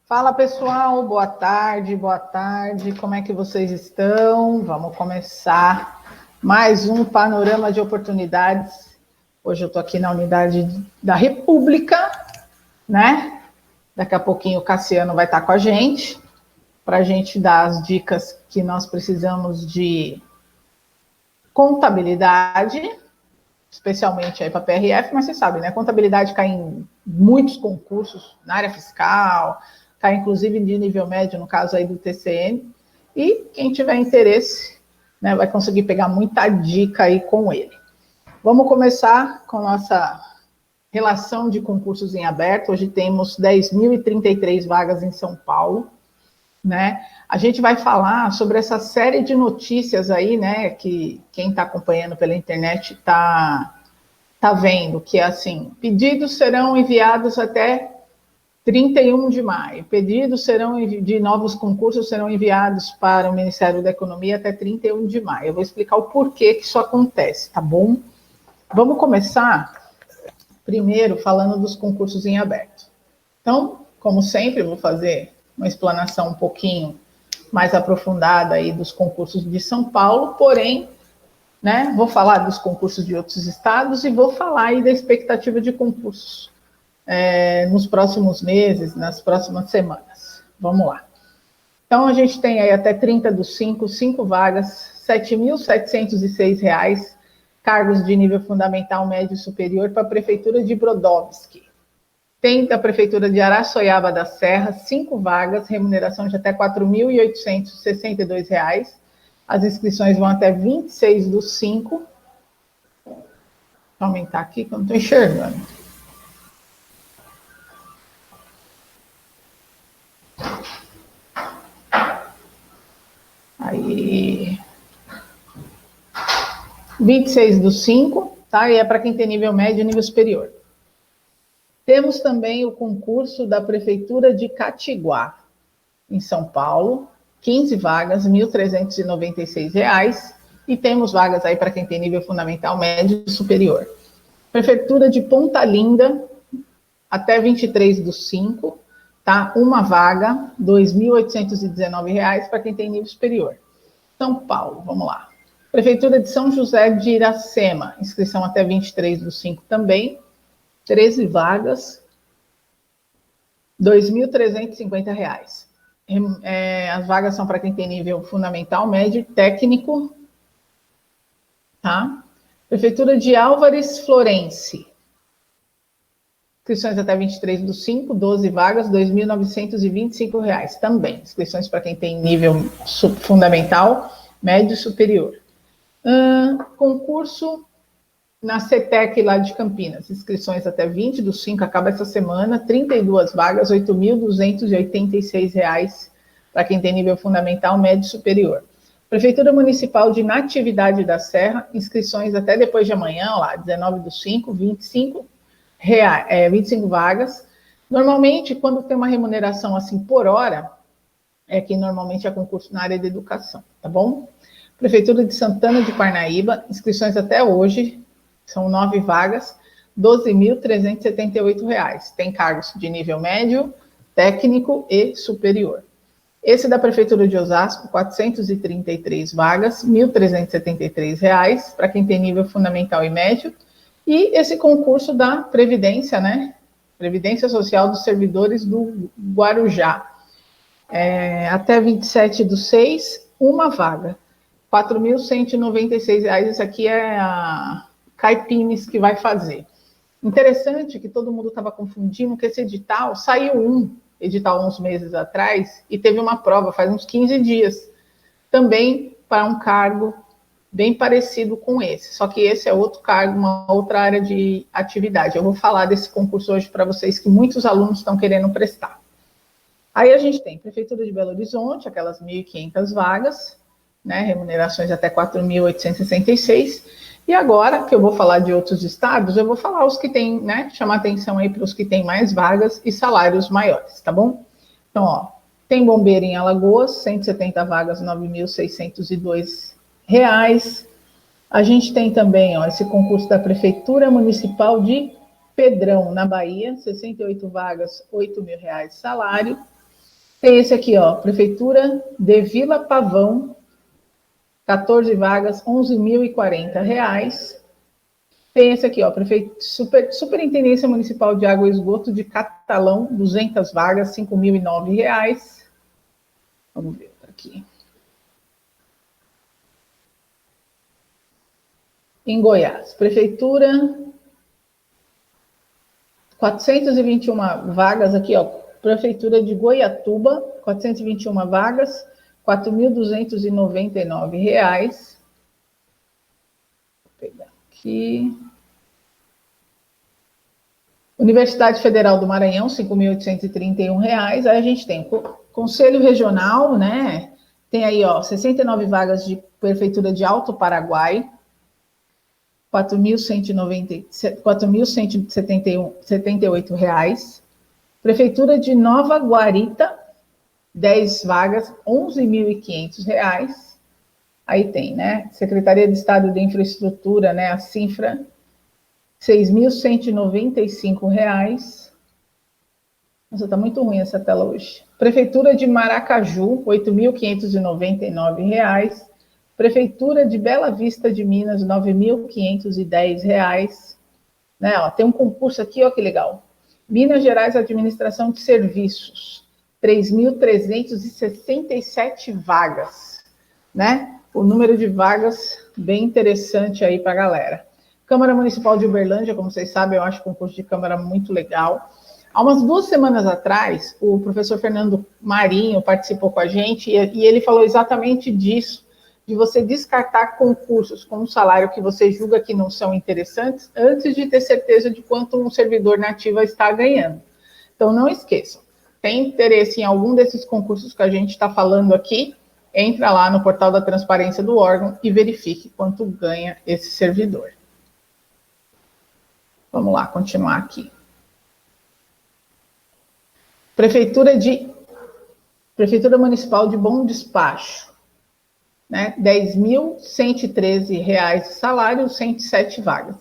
Fala pessoal, boa tarde, como é que vocês estão? Vamos começar mais um panorama de oportunidades. Hoje eu estou aqui na unidade da República, né? Daqui a pouquinho o Cassiano vai estar com a gente, para a gente dar as dicas que nós precisamos de contabilidade, especialmente aí para a PRF, mas você sabe, né? Contabilidade cai em muitos concursos na área fiscal, cai inclusive de nível médio, no caso aí do TCM, e quem tiver interesse, né, vai conseguir pegar muita dica aí com ele. Vamos começar com nossa relação de concursos em aberto. Hoje temos 10.033 vagas em São Paulo, né? A gente vai falar sobre essa série de notícias aí, né, que quem está acompanhando pela internet está vendo, que é assim, pedidos serão enviados até 31 de maio. Pedidos de novos concursos serão enviados para o Ministério da Economia até 31 de maio. Eu vou explicar o porquê que isso acontece, tá bom? Vamos começar primeiro falando dos concursos em aberto. Então, como sempre, eu vou fazer uma explanação um pouquinho mais aprofundada aí dos concursos de São Paulo, porém, né, vou falar dos concursos de outros estados e vou falar aí da expectativa de concursos nos próximos meses, nas próximas semanas. Vamos lá. Então, a gente tem aí até 30/5, 5 vagas, R$ 7.706, cargos de nível fundamental, médio e superior para a Prefeitura de Brodowski. Tem da Prefeitura de Araçoiaba da Serra, 5 vagas, remuneração de até R$ 4.862. As inscrições vão até 26/5. Vou aumentar aqui que eu não estou enxergando. Aí, 26/5, tá? E é para quem tem nível médio e nível superior. Temos também o concurso da Prefeitura de Catiguá, em São Paulo, 15 vagas, R$ 1.396, e temos vagas aí para quem tem nível fundamental, médio e superior. Prefeitura de Ponta Linda, até 23/5, tá? Uma vaga, R$ 2.819 para quem tem nível superior. São Paulo, vamos lá. Prefeitura de São José de Iracema, inscrição até 23/5 também, 13 vagas, R$ 2.350. As vagas são para quem tem nível fundamental, médio e técnico, tá? Prefeitura de Álvares Florence, inscrições até 23/5, 12 vagas, R$ 2.925 também. Inscrições para quem tem nível fundamental, médio e superior. Concurso na CETEC lá de Campinas, inscrições até 20/5, acaba essa semana, 32 vagas, R$ 8.286 para quem tem nível fundamental, médio e superior. Prefeitura Municipal de Natividade da Serra, inscrições até depois de amanhã, lá, 19/5, 25 vagas. Normalmente, quando tem uma remuneração assim por hora, é que normalmente é concurso na área de educação, tá bom? Prefeitura de Santana de Parnaíba, inscrições até hoje, são 9 vagas, R$ 12.378. Tem cargos de nível médio, técnico e superior. Esse da Prefeitura de Osasco, 433 vagas, R$ 1.373, para quem tem nível fundamental e médio. E esse concurso da Previdência, né? Previdência Social dos Servidores do Guarujá. Até 27/6, uma vaga, R$ 4.196. Isso aqui é a Caipines que vai fazer. Interessante que todo mundo estava confundindo que esse edital, saiu um edital uns meses atrás e teve uma prova faz uns 15 dias, também para um cargo bem parecido com esse, só que esse é outro cargo, uma outra área de atividade. Eu vou falar desse concurso hoje para vocês que muitos alunos estão querendo prestar. Aí a gente tem Prefeitura de Belo Horizonte, aquelas 1.500 vagas, né, remunerações até R$ 4.866, e agora que eu vou falar de outros estados, eu vou falar os que têm, né, chamar atenção aí para os que têm mais vagas e salários maiores, tá bom? Então, ó, tem bombeiro em Alagoas, 170 vagas, R$ 9.602. A gente tem também, ó, esse concurso da Prefeitura Municipal de Pedrão, na Bahia, 68 vagas, R$ 8.000 salário. Tem esse aqui, ó, Prefeitura de Vila Pavão, 14 vagas, R$ 11.040. Tem esse aqui, ó, Superintendência Municipal de Água e Esgoto de Catalão, 200 vagas, R$ 5.009. Vamos ver aqui. Em Goiás, Prefeitura, 421 vagas aqui, ó, Prefeitura de Goiatuba, 421 vagas, R$ 4.299. Vou pegar aqui. Universidade Federal do Maranhão, R$ 5.831. Aí a gente tem Conselho Regional, né? Tem aí, ó, 69 vagas de Prefeitura de Alto Paraguai, R$ 4.178. Prefeitura de Nova Guarita, 10 vagas, R$ 11.500. Aí tem, né? Secretaria de Estado de Infraestrutura, né? A Cinfra, R$ 6.195. Nossa, tá muito ruim essa tela hoje. Prefeitura de Maracaju, R$ 8.599. Prefeitura de Bela Vista de Minas, R$ 9.510. Né? Ó, tem um concurso aqui, ó, que legal. Minas Gerais Administração de Serviços, 3.367 vagas, né? O número de vagas bem interessante aí para a galera. Câmara Municipal de Uberlândia, como vocês sabem, eu acho o concurso de Câmara muito legal. Há umas 2 semanas atrás, o professor Fernando Marinho participou com a gente e ele falou exatamente disso, de você descartar concursos com um salário que você julga que não são interessantes, antes de ter certeza de quanto um servidor nativo está ganhando. Então, não esqueçam, tem interesse em algum desses concursos que a gente está falando aqui, entra lá no portal da transparência do órgão e verifique quanto ganha esse servidor. Vamos lá, continuar aqui. Prefeitura Municipal de Bom Despacho, né? R$ 10.113 de salário, 107 vagas.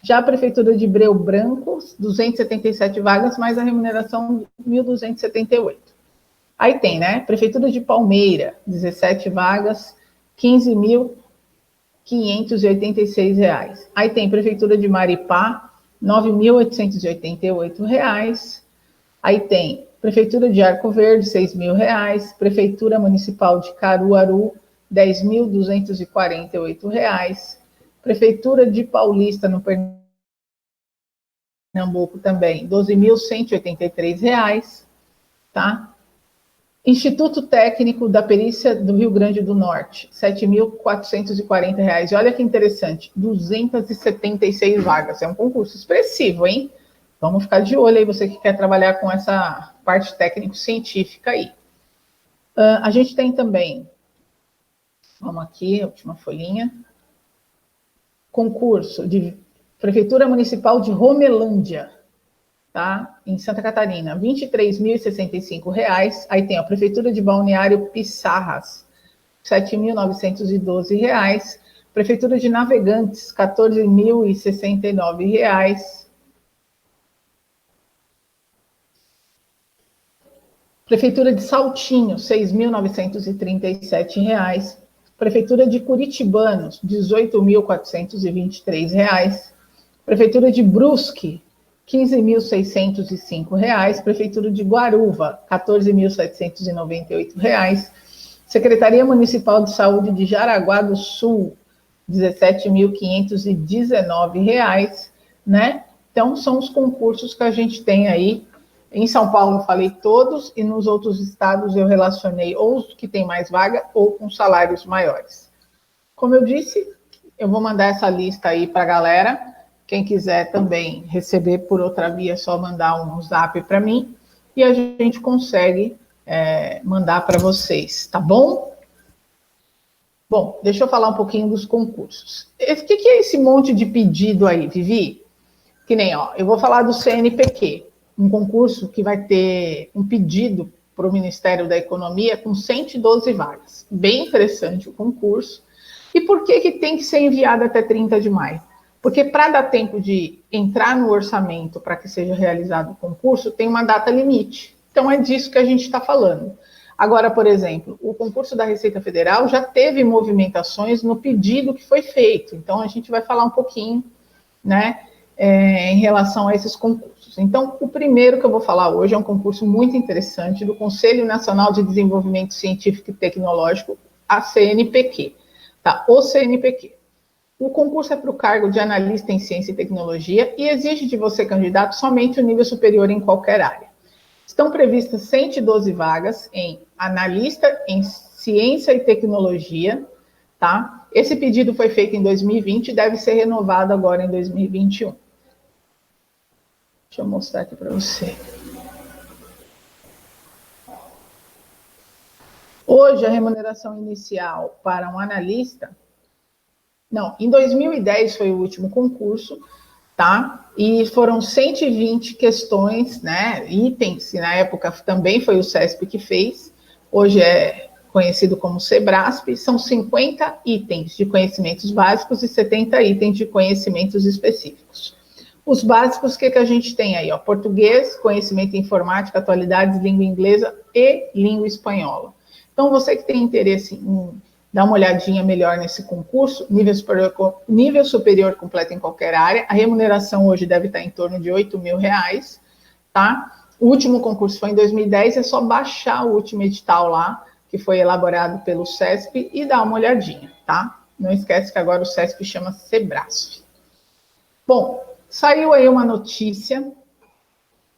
Já a Prefeitura de Breu Branco, 277 vagas, mais a remuneração, 1.278. Aí tem, né? Prefeitura de Palmeira, 17 vagas, R$ 15.586. Aí tem Prefeitura de Maripá, R$ 9.888. Aí tem Prefeitura de Arco Verde, R$ 6.000. Prefeitura Municipal de Caruaru, R$ 10.248. Prefeitura de Paulista, no Pernambuco, também, R$ 12.183. Tá? Instituto Técnico da Perícia do Rio Grande do Norte, R$ 7.440. E olha que interessante, 276 vagas. É um concurso expressivo, hein? Vamos ficar de olho aí, você que quer trabalhar com essa parte técnico-científica aí. A gente tem também, vamos aqui, a última folhinha, concurso de Prefeitura Municipal de Romelândia, tá? Em Santa Catarina, R$ 23.065. Aí tem a Prefeitura de Balneário Pissarras, R$ 7.912. Prefeitura de Navegantes, R$ 14.069. Prefeitura de Saltinho, R$ 6.937. Prefeitura de Curitibanos, R$ 18.423. Prefeitura de Brusque, R$ 15.605. Prefeitura de Guaruva, R$ 14.798. Secretaria Municipal de Saúde de Jaraguá do Sul, R$ 17.519, né? Então, são os concursos que a gente tem aí. Em São Paulo eu falei todos, e nos outros estados eu relacionei ou os que têm mais vaga ou com salários maiores. Como eu disse, eu vou mandar essa lista aí para a galera. Quem quiser também receber por outra via, é só mandar um zap para mim e a gente consegue mandar para vocês, tá bom? Bom, deixa eu falar um pouquinho dos concursos. O que é esse monte de pedido aí, Vivi? Que nem, ó, eu vou falar do CNPq, um concurso que vai ter um pedido para o Ministério da Economia com 112 vagas. Bem interessante o concurso. E por que tem que ser enviado até 30 de maio? Porque para dar tempo de entrar no orçamento para que seja realizado o concurso, tem uma data limite, Então, é disso que a gente está falando. Agora, por exemplo, o concurso da Receita Federal já teve movimentações no pedido que foi feito. Então, a gente vai falar um pouquinho, né, em relação a esses concursos. Então, o primeiro que eu vou falar hoje é um concurso muito interessante do Conselho Nacional de Desenvolvimento Científico e Tecnológico, a CNPq, tá? O CNPq. O concurso é para o cargo de analista em ciência e tecnologia e exige de você, candidato, somente o nível superior em qualquer área. Estão previstas 112 vagas em analista em ciência e tecnologia, tá? Esse pedido foi feito em 2020 e deve ser renovado agora em 2021. Deixa eu mostrar aqui para você. Hoje, a remuneração inicial para um analista... Não, em 2010 foi o último concurso, tá? E foram 120 questões, né? Itens, que na época também foi o CESP que fez, hoje é conhecido como SEBRASP, são 50 itens de conhecimentos básicos e 70 itens de conhecimentos específicos. Os básicos, o que a gente tem aí? Ó, português, conhecimento em informática, atualidades, língua inglesa e língua espanhola. Então, você que tem interesse em dar uma olhadinha melhor nesse concurso, nível superior completo em qualquer área, a remuneração hoje deve estar em torno de R$8.000, tá? O último concurso foi em 2010, é só baixar o último edital lá, que foi elaborado pelo CESP, e dar uma olhadinha, tá? Não esquece que agora o CESP chama SEBRASF. Bom, saiu aí uma notícia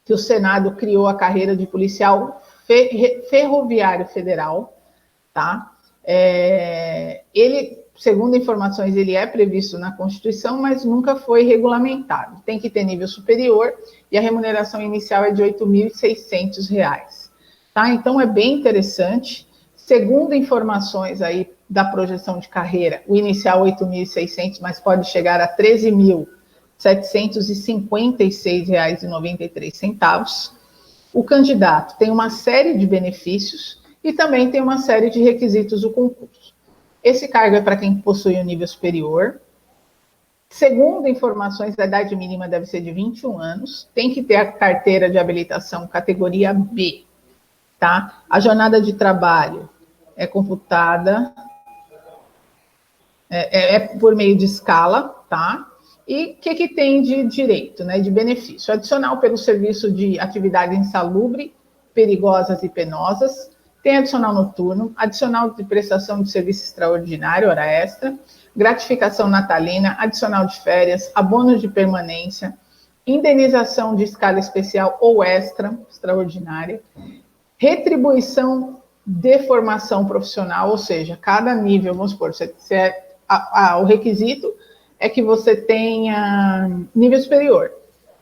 que o Senado criou a carreira de policial ferroviário federal, tá? Ele, segundo informações, ele é previsto na Constituição, mas nunca foi regulamentado. Tem que ter nível superior e a remuneração inicial é de R$8.600, tá? Então, é bem interessante. Segundo informações aí da projeção de carreira, o inicial é 8.600, mas pode chegar a R$13.756,93. O candidato tem uma série de benefícios e também tem uma série de requisitos do concurso. Esse cargo é para quem possui um nível superior. Segundo informações, a idade mínima deve ser de 21 anos, tem que ter a carteira de habilitação categoria B, tá? A jornada de trabalho é computada, por meio de escala, tá? E o que tem de direito, né, de benefício? Adicional pelo serviço de atividade insalubre, perigosas e penosas, tem adicional noturno, adicional de prestação de serviço extraordinário, hora extra, gratificação natalina, adicional de férias, abono de permanência, indenização de escala especial ou extra, extraordinária, retribuição de formação profissional, ou seja, cada nível, vamos supor, o requisito é que você tenha nível superior.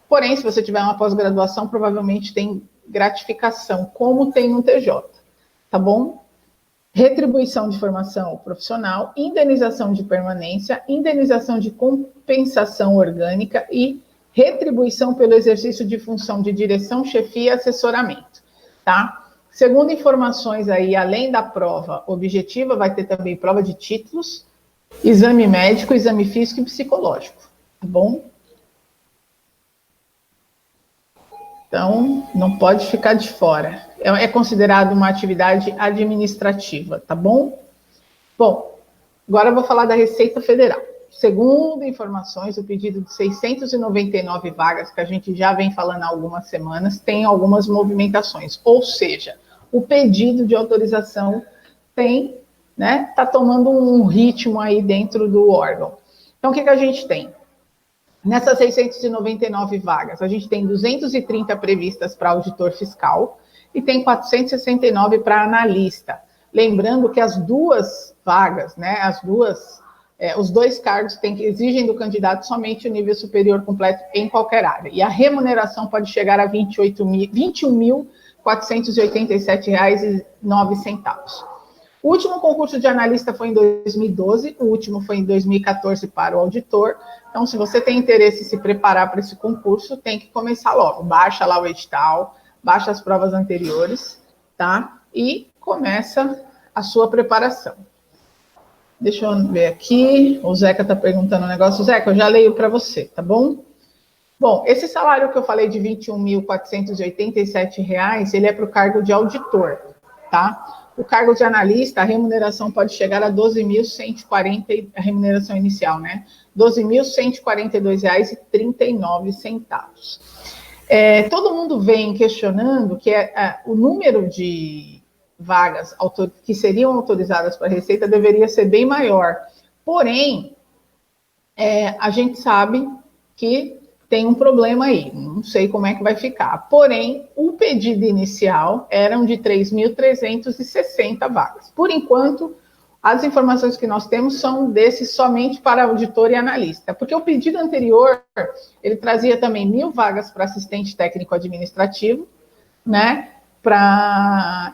Porém, se você tiver uma pós-graduação, provavelmente tem gratificação, como tem no TJ, tá bom? Retribuição de formação profissional, indenização de permanência, indenização de compensação orgânica e retribuição pelo exercício de função de direção, chefia e assessoramento, tá? Segundo informações aí, além da prova objetiva, vai ter também prova de títulos, exame médico, exame físico e psicológico, tá bom? Então, não pode ficar de fora. É considerado uma atividade administrativa, tá bom? Bom, agora eu vou falar da Receita Federal. Segundo informações, o pedido de 699 vagas, que a gente já vem falando há algumas semanas, tem algumas movimentações. Ou seja, o pedido de autorização tem, né, tá tomando um ritmo aí dentro do órgão. Então, o que a gente tem? Nessas 699 vagas, a gente tem 230 previstas para auditor fiscal e tem 469 para analista. Lembrando que as duas vagas, né, os dois cargos exigem do candidato somente o nível superior completo em qualquer área. E a remuneração pode chegar a R$ 21.487,09. O último concurso de analista foi em 2012, o último foi em 2014 para o auditor. Então, se você tem interesse em se preparar para esse concurso, tem que começar logo. Baixa lá o edital, baixa as provas anteriores, tá? E começa a sua preparação. Deixa eu ver aqui. O Zeca está perguntando um negócio. Zeca, eu já leio para você, tá bom? Bom, esse salário que eu falei de R$ 21.487, ele é para o cargo de auditor, tá? O cargo de analista, a remuneração pode chegar a 12.140, a remuneração inicial, né? R$ 12.142,39. Todo mundo vem questionando que o número de vagas que seriam autorizadas para a Receita deveria ser bem maior. Porém, a gente sabe que tem um problema aí, não sei como é que vai ficar. Porém, o pedido inicial eram de 3.360 vagas. Por enquanto, as informações que nós temos são desses somente para auditor e analista, porque o pedido anterior, ele trazia também 1.000 vagas para assistente técnico administrativo, né,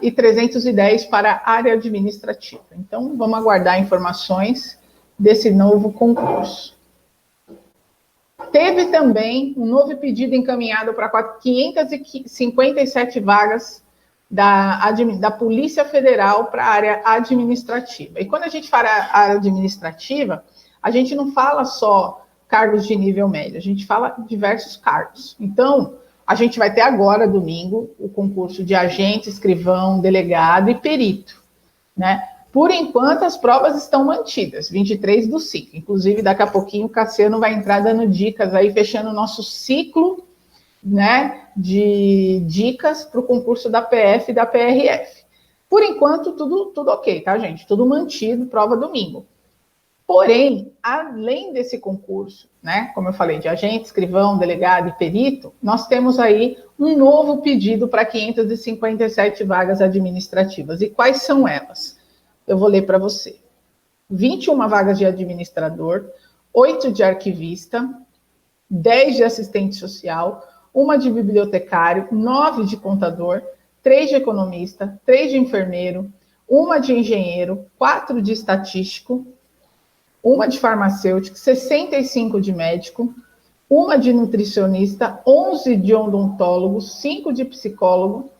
e 310 para área administrativa. Então, vamos aguardar informações desse novo concurso. Teve também um novo pedido encaminhado para 557 vagas da Polícia Federal para a área administrativa. E quando a gente fala área administrativa, a gente não fala só cargos de nível médio, a gente fala diversos cargos. Então, a gente vai ter agora, domingo, o concurso de agente, escrivão, delegado e perito, né? Por enquanto, as provas estão mantidas, 23 do ciclo. Inclusive, daqui a pouquinho, o Cassiano vai entrar dando dicas aí, fechando o nosso ciclo, né, de dicas para o concurso da PF e da PRF. Por enquanto, tudo ok, tá, gente? Tudo mantido, prova domingo. Porém, além desse concurso, né, como eu falei, de agente, escrivão, delegado e perito, nós temos aí um novo pedido para 557 vagas administrativas. E quais são elas? Eu vou ler para você. 21 vagas de administrador, 8 de arquivista, 10 de assistente social, 1 de bibliotecário, 9 de contador, 3 de economista, 3 de enfermeiro, 1 de engenheiro, 4 de estatístico, 1 de farmacêutico, 65 de médico, 1 de nutricionista, 11 de odontólogo, 5 de psicólogo,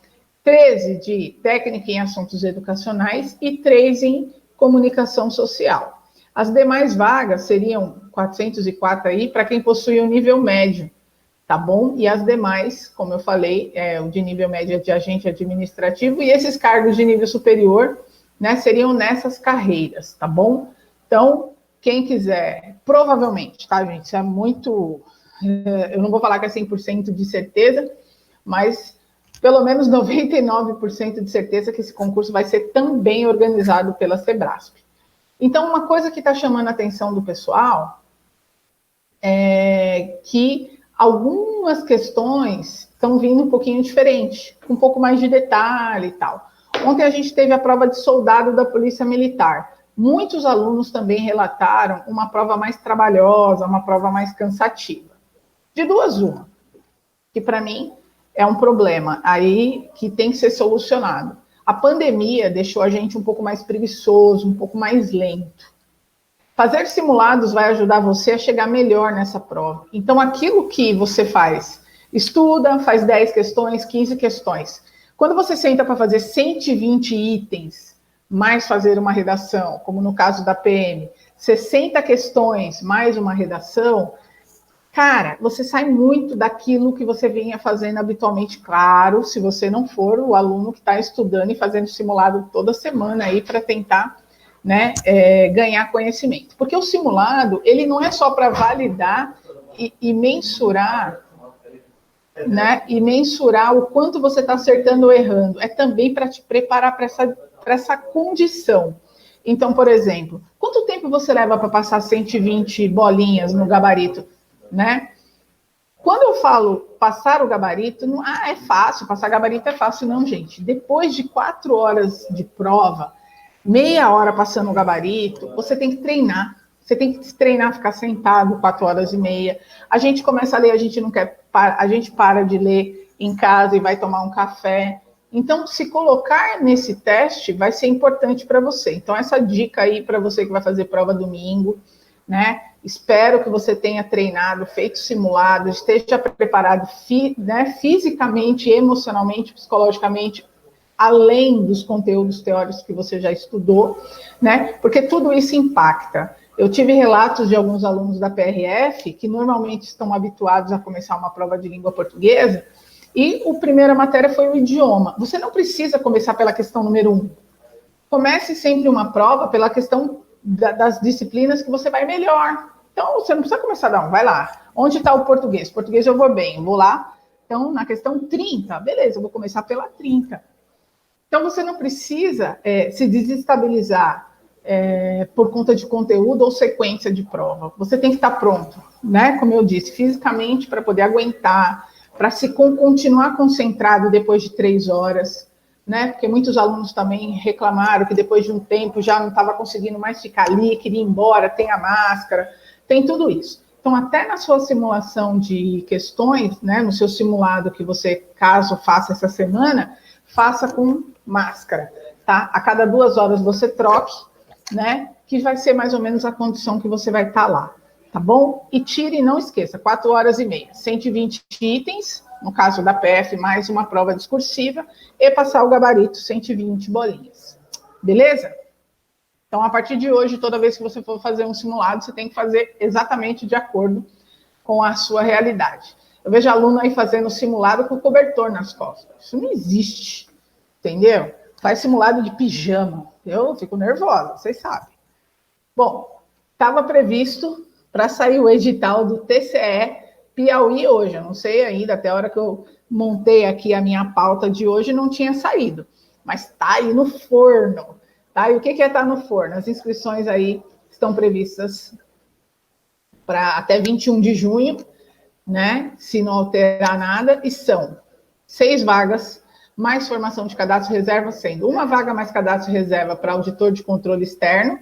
13 de técnica em assuntos educacionais e 3 em comunicação social. As demais vagas seriam 404 aí para quem possui o nível médio, tá bom? E as demais, como eu falei, o de nível médio é de agente administrativo e esses cargos de nível superior, né, seriam nessas carreiras, tá bom? Então, quem quiser, provavelmente, tá, gente? Isso é muito... eu não vou falar que é 100% de certeza, mas pelo menos 99% de certeza que esse concurso vai ser também organizado pela Sebrasp. Então, uma coisa que está chamando a atenção do pessoal é que algumas questões estão vindo um pouquinho diferente, com um pouco mais de detalhe e tal. Ontem a gente teve a prova de soldado da Polícia Militar. Muitos alunos também relataram uma prova mais trabalhosa, uma prova mais cansativa. De duas, uma, que para mim é um problema aí que tem que ser solucionado. A pandemia deixou a gente um pouco mais preguiçoso, um pouco mais lento. Fazer simulados vai ajudar você a chegar melhor nessa prova. Então, aquilo que você faz, estuda, faz 10 questões, 15 questões. Quando você senta para fazer 120 itens, mais fazer uma redação, como no caso da PM, 60 questões, mais uma redação, cara, você sai muito daquilo que você vinha fazendo habitualmente. Claro, se você não for o aluno que está estudando e fazendo simulado toda semana aí para tentar, né, ganhar conhecimento. Porque o simulado, ele não é só para validar e mensurar, né, e mensurar o quanto você está acertando ou errando. É também para te preparar para essa condição. Então, por exemplo, quanto tempo você leva para passar 120 bolinhas no gabarito? Né? Quando eu falo passar o gabarito, não, é fácil, passar gabarito é fácil, não, gente. Depois de 4 horas de prova, meia hora passando o gabarito, você tem que treinar. Você tem que treinar, ficar sentado 4 horas e meia. A gente começa a ler, a gente para de ler em casa e vai tomar um café. Então, se colocar nesse teste vai ser importante para você. Então, essa dica aí para você que vai fazer prova domingo, né? Espero que você tenha treinado, feito simulado, esteja preparado fisicamente, emocionalmente, psicologicamente, além dos conteúdos teóricos que você já estudou, né? Porque tudo isso impacta. Eu tive relatos de alguns alunos da PRF que normalmente estão habituados a começar uma prova de língua portuguesa e a primeira matéria foi o idioma. Você não precisa começar pela questão número 1. Comece sempre uma prova pela questão das disciplinas que você vai melhor. Então, você não precisa começar não, vai lá. Onde está o português? Português eu vou bem, vou lá. Então, na questão 30, beleza, eu vou começar pela 30. Então, você não precisa se desestabilizar por conta de conteúdo ou sequência de prova. Você tem que estar pronto, né? Como eu disse, fisicamente, para poder aguentar, para continuar concentrado depois de 3 horas, né? Porque muitos alunos também reclamaram que depois de um tempo já não estava conseguindo mais ficar ali, queria ir embora, tem a máscara, tem tudo isso. Então, até na sua simulação de questões, né, no seu simulado que você, caso faça essa semana, faça com máscara, tá? A cada 2 horas você troque, né, que vai ser mais ou menos a condição que você vai estar lá, tá bom? E tire, não esqueça, 4 horas e meia, 120 itens, no caso da PF, mais uma prova discursiva, e passar o gabarito, 120 bolinhas, beleza? Então, a partir de hoje, toda vez que você for fazer um simulado, você tem que fazer exatamente de acordo com a sua realidade. Eu vejo aluno aí fazendo simulado com cobertor nas costas. Isso não existe, entendeu? Faz simulado de pijama. Eu fico nervosa, vocês sabem. Bom, estava previsto para sair o edital do TCE Piauí hoje. Eu não sei ainda, até a hora que eu montei aqui a minha pauta de hoje, não tinha saído. Mas está aí no forno. Tá? E o que é estar no forno? As inscrições aí estão previstas para até 21 de junho, né? Se não alterar nada, e são 6 vagas, mais formação de cadastro reserva, sendo uma vaga mais cadastro reserva para auditor de controle externo,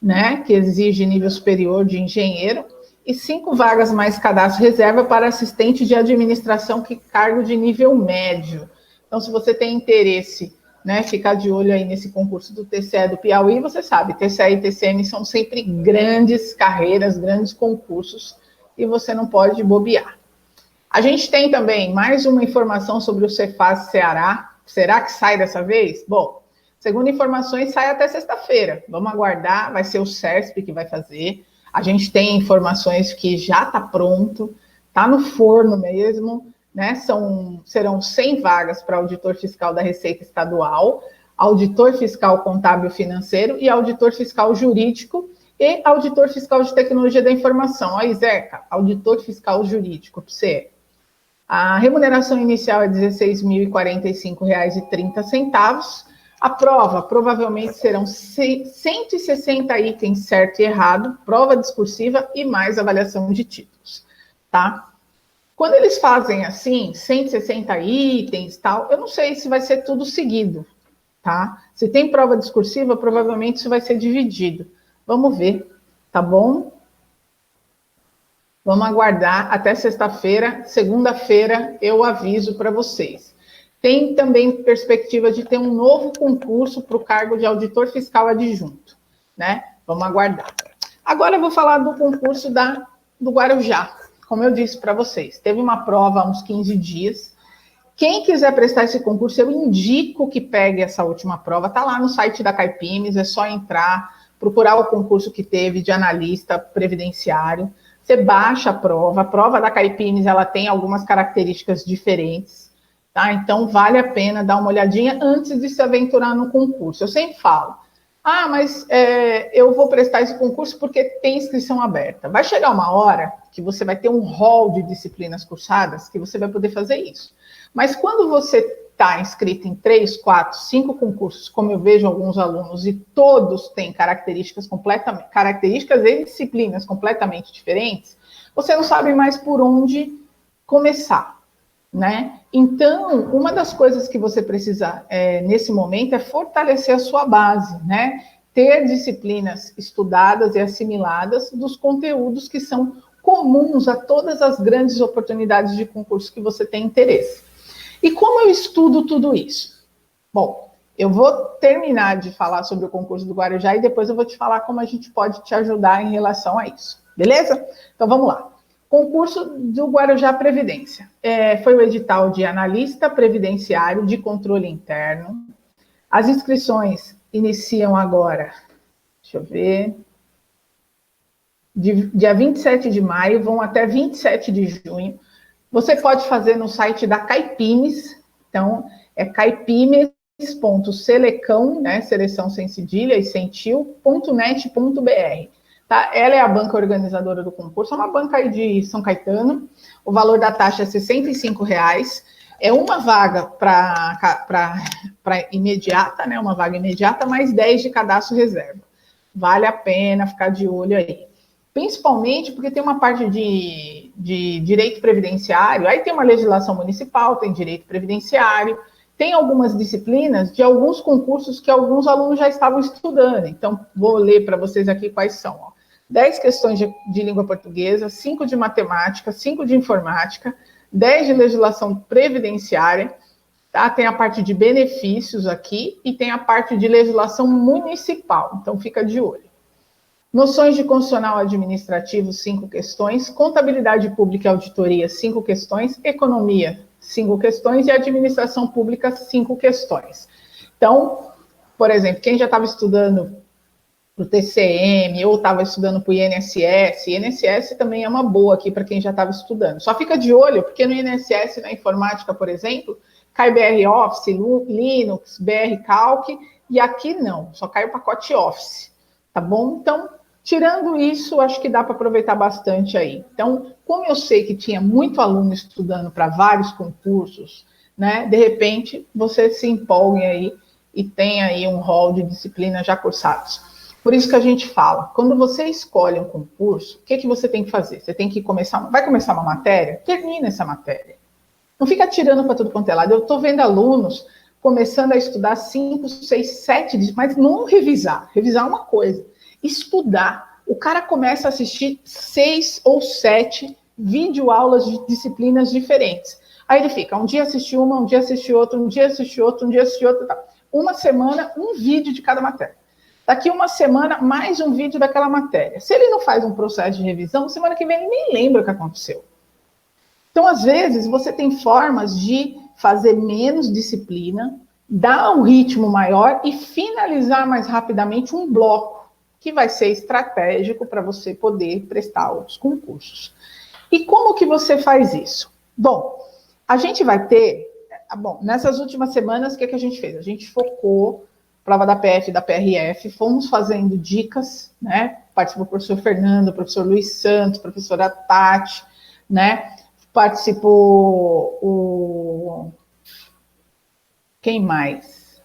né? Que exige nível superior de engenheiro, e 5 vagas mais cadastro reserva para assistente de administração, que cargo de nível médio. Então, se você tem interesse, né, ficar de olho aí nesse concurso do TCE do Piauí, você sabe, TCE e TCM são sempre grandes carreiras, grandes concursos, e você não pode bobear. A gente tem também mais uma informação sobre o Cefaz Ceará. Será que sai dessa vez? Bom, segundo informações, sai até sexta-feira. Vamos aguardar, vai ser o CESP que vai fazer. A gente tem informações que já está pronto, está no forno mesmo, né? Serão 100 vagas para auditor fiscal da Receita Estadual, auditor fiscal contábil financeiro e auditor fiscal jurídico e auditor fiscal de tecnologia da informação. Aí, Zeca, auditor fiscal jurídico, para você. A remuneração inicial é R$ 16.045,30. A prova provavelmente serão 160 itens certo e errado, prova discursiva e mais avaliação de títulos, tá? Quando eles fazem assim, 160 itens, tal, eu não sei se vai ser tudo seguido, tá? Se tem prova discursiva, provavelmente isso vai ser dividido. Vamos ver, tá bom? Vamos aguardar até sexta-feira. Segunda-feira eu aviso para vocês. Tem também perspectiva de ter um novo concurso para o cargo de auditor fiscal adjunto, né? Vamos aguardar. Agora eu vou falar do concurso do Guarujá. Como eu disse para vocês, teve uma prova há uns 15 dias. Quem quiser prestar esse concurso, eu indico que pegue essa última prova. Está lá no site da Caipimes, é só entrar, procurar o concurso que teve de analista previdenciário. Você baixa a prova da Caipimes, ela tem algumas características diferentes, tá? Então, vale a pena dar uma olhadinha antes de se aventurar no concurso. Eu sempre falo, mas eu vou prestar esse concurso porque tem inscrição aberta. Vai chegar uma hora que você vai ter um rol de disciplinas cursadas que você vai poder fazer isso. Mas quando você está inscrito em 3, 4, 5 concursos, como eu vejo alguns alunos, e todos têm características e disciplinas completamente diferentes, você não sabe mais por onde começar, né? Então, uma das coisas que você precisa nesse momento é fortalecer a sua base, né? Ter disciplinas estudadas e assimiladas dos conteúdos que são comuns a todas as grandes oportunidades de concurso que você tem interesse. E como eu estudo tudo isso? Bom, eu vou terminar de falar sobre o concurso do Guarujá e depois eu vou te falar como a gente pode te ajudar em relação a isso, beleza? Então vamos lá. Concurso do Guarujá Previdência. Foi o edital de analista previdenciário de controle interno. As inscrições iniciam agora. Deixa eu ver. dia 27 de maio, vão até 27 de junho. Você pode fazer no site da Caipimes, então é caipimes.selecão, né, seleção sem cedilha e sem tio.net.br. Tá? Ela é a banca organizadora do concurso, é uma banca aí de São Caetano, o valor da taxa é R$ 65, é uma vaga para imediata, né, uma vaga imediata, mais 10 de cadastro reserva. Vale a pena ficar de olho aí. Principalmente porque tem uma parte de direito previdenciário, aí tem uma legislação municipal, tem direito previdenciário, tem algumas disciplinas de alguns concursos que alguns alunos já estavam estudando. Então, vou ler para vocês aqui quais são. Ó. 10 questões de língua portuguesa, 5 de matemática, 5 de informática, 10 de legislação previdenciária, tá? Tem a parte de benefícios aqui e tem a parte de legislação municipal. Então, fica de olho. Noções de constitucional administrativo, 5 questões. Contabilidade pública e auditoria, 5 questões. Economia, 5 questões. E administração pública, 5 questões. Então, por exemplo, quem já estava estudando para o TCM ou estava estudando para o INSS também é uma boa aqui para quem já estava estudando. Só fica de olho, porque no INSS, na informática, por exemplo, cai BR Office, Linux, BR Calc, e aqui não, só cai o pacote Office. Tá bom? Então, tirando isso, acho que dá para aproveitar bastante aí. Então, como eu sei que tinha muito aluno estudando para vários concursos, né? De repente, você se empolgue aí e tem aí um rol de disciplinas já cursadas. Por isso que a gente fala, quando você escolhe um concurso, o que você tem que fazer? Você tem que vai começar uma matéria? Termina essa matéria. Não fica tirando para tudo quanto é lado. Eu estou vendo alunos começando a estudar 5, 6, 7, mas não revisar. Revisar é uma coisa. Estudar. O cara começa a assistir 6 ou 7 videoaulas de disciplinas diferentes. Aí ele fica, um dia assiste uma, um dia assiste outra, um dia assiste outra, um dia assiste outra. Tá. Uma semana, um vídeo de cada matéria. Daqui uma semana, mais um vídeo daquela matéria. Se ele não faz um processo de revisão, semana que vem ele nem lembra o que aconteceu. Então, às vezes, você tem formas de fazer menos disciplina, dar um ritmo maior e finalizar mais rapidamente um bloco, que vai ser estratégico para você poder prestar outros concursos. E como que você faz isso? Bom, a gente vai ter... Bom, nessas últimas semanas, o que a gente fez? A gente focou prova da PF e da PRF, fomos fazendo dicas, né? Participou o professor Fernando, o professor Luiz Santos, a professora Tati, né? Participou o... Quem mais?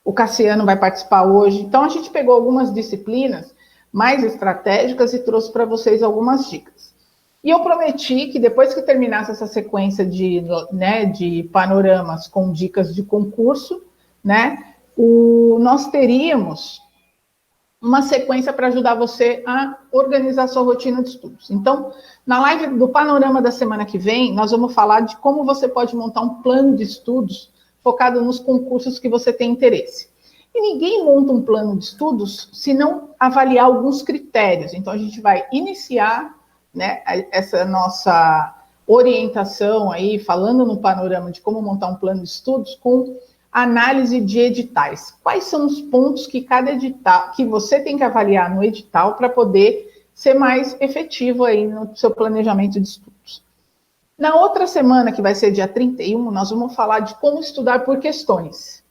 O Cassiano vai participar hoje. Então, a gente pegou algumas disciplinas mais estratégicas e trouxe para vocês algumas dicas. E eu prometi que depois que terminasse essa sequência de panoramas com dicas de concurso, né, nós teríamos uma sequência para ajudar você a organizar a sua rotina de estudos. Então, na live do panorama da semana que vem, nós vamos falar de como você pode montar um plano de estudos focado nos concursos que você tem interesse. E ninguém monta um plano de estudos se não avaliar alguns critérios. Então, a gente vai iniciar, né, essa nossa orientação aí, falando no panorama de como montar um plano de estudos, com análise de editais. Quais são os pontos que cada edital, que você tem que avaliar no edital para poder ser mais efetivo aí no seu planejamento de estudos. Na outra semana, que vai ser dia 31, nós vamos falar de como estudar por questões,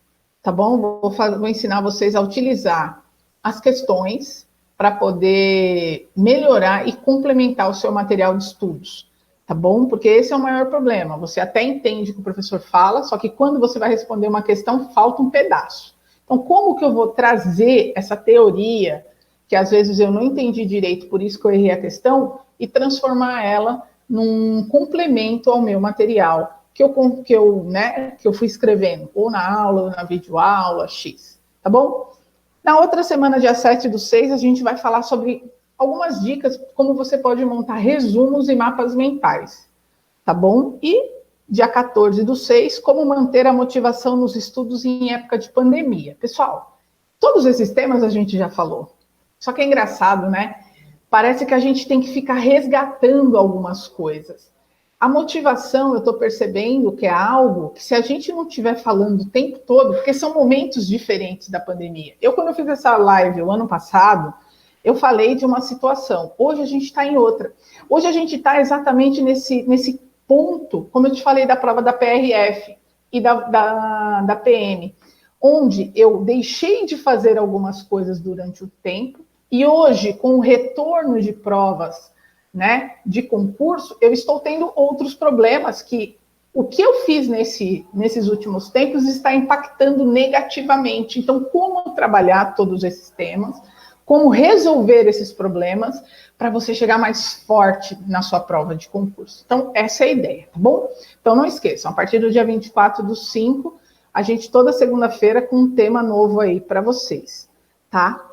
tá bom? Vou ensinar vocês a utilizar as questões para poder melhorar e complementar o seu material de estudos. Tá bom? Porque esse é o maior problema. Você até entende o que o professor fala, só que quando você vai responder uma questão, falta um pedaço. Então, como que eu vou trazer essa teoria, que às vezes eu não entendi direito, por isso que eu errei a questão, e transformar ela num complemento ao meu material que eu fui escrevendo, ou na aula, ou na videoaula, X. Tá bom? Na outra semana, dia 7/6, a gente vai falar sobre algumas dicas como você pode montar resumos e mapas mentais, tá bom? E dia 14/6, como manter a motivação nos estudos em época de pandemia. Pessoal, todos esses temas a gente já falou. Só que é engraçado, né? Parece que a gente tem que ficar resgatando algumas coisas. A motivação, eu estou percebendo que é algo que se a gente não estiver falando o tempo todo, porque são momentos diferentes da pandemia. Quando eu fiz essa live o ano passado, eu falei de uma situação. Hoje a gente está em outra. Hoje a gente está exatamente nesse ponto, como eu te falei da prova da PRF e da PM, onde eu deixei de fazer algumas coisas durante o tempo, e hoje, com o retorno de provas, né, de concurso, eu estou tendo outros problemas que o que eu fiz nesses últimos tempos está impactando negativamente. Então, como trabalhar todos esses temas, como resolver esses problemas para você chegar mais forte na sua prova de concurso. Então, essa é a ideia, tá bom? Então, não esqueçam, a partir do dia 24/5, a gente toda segunda-feira com um tema novo aí para vocês, tá?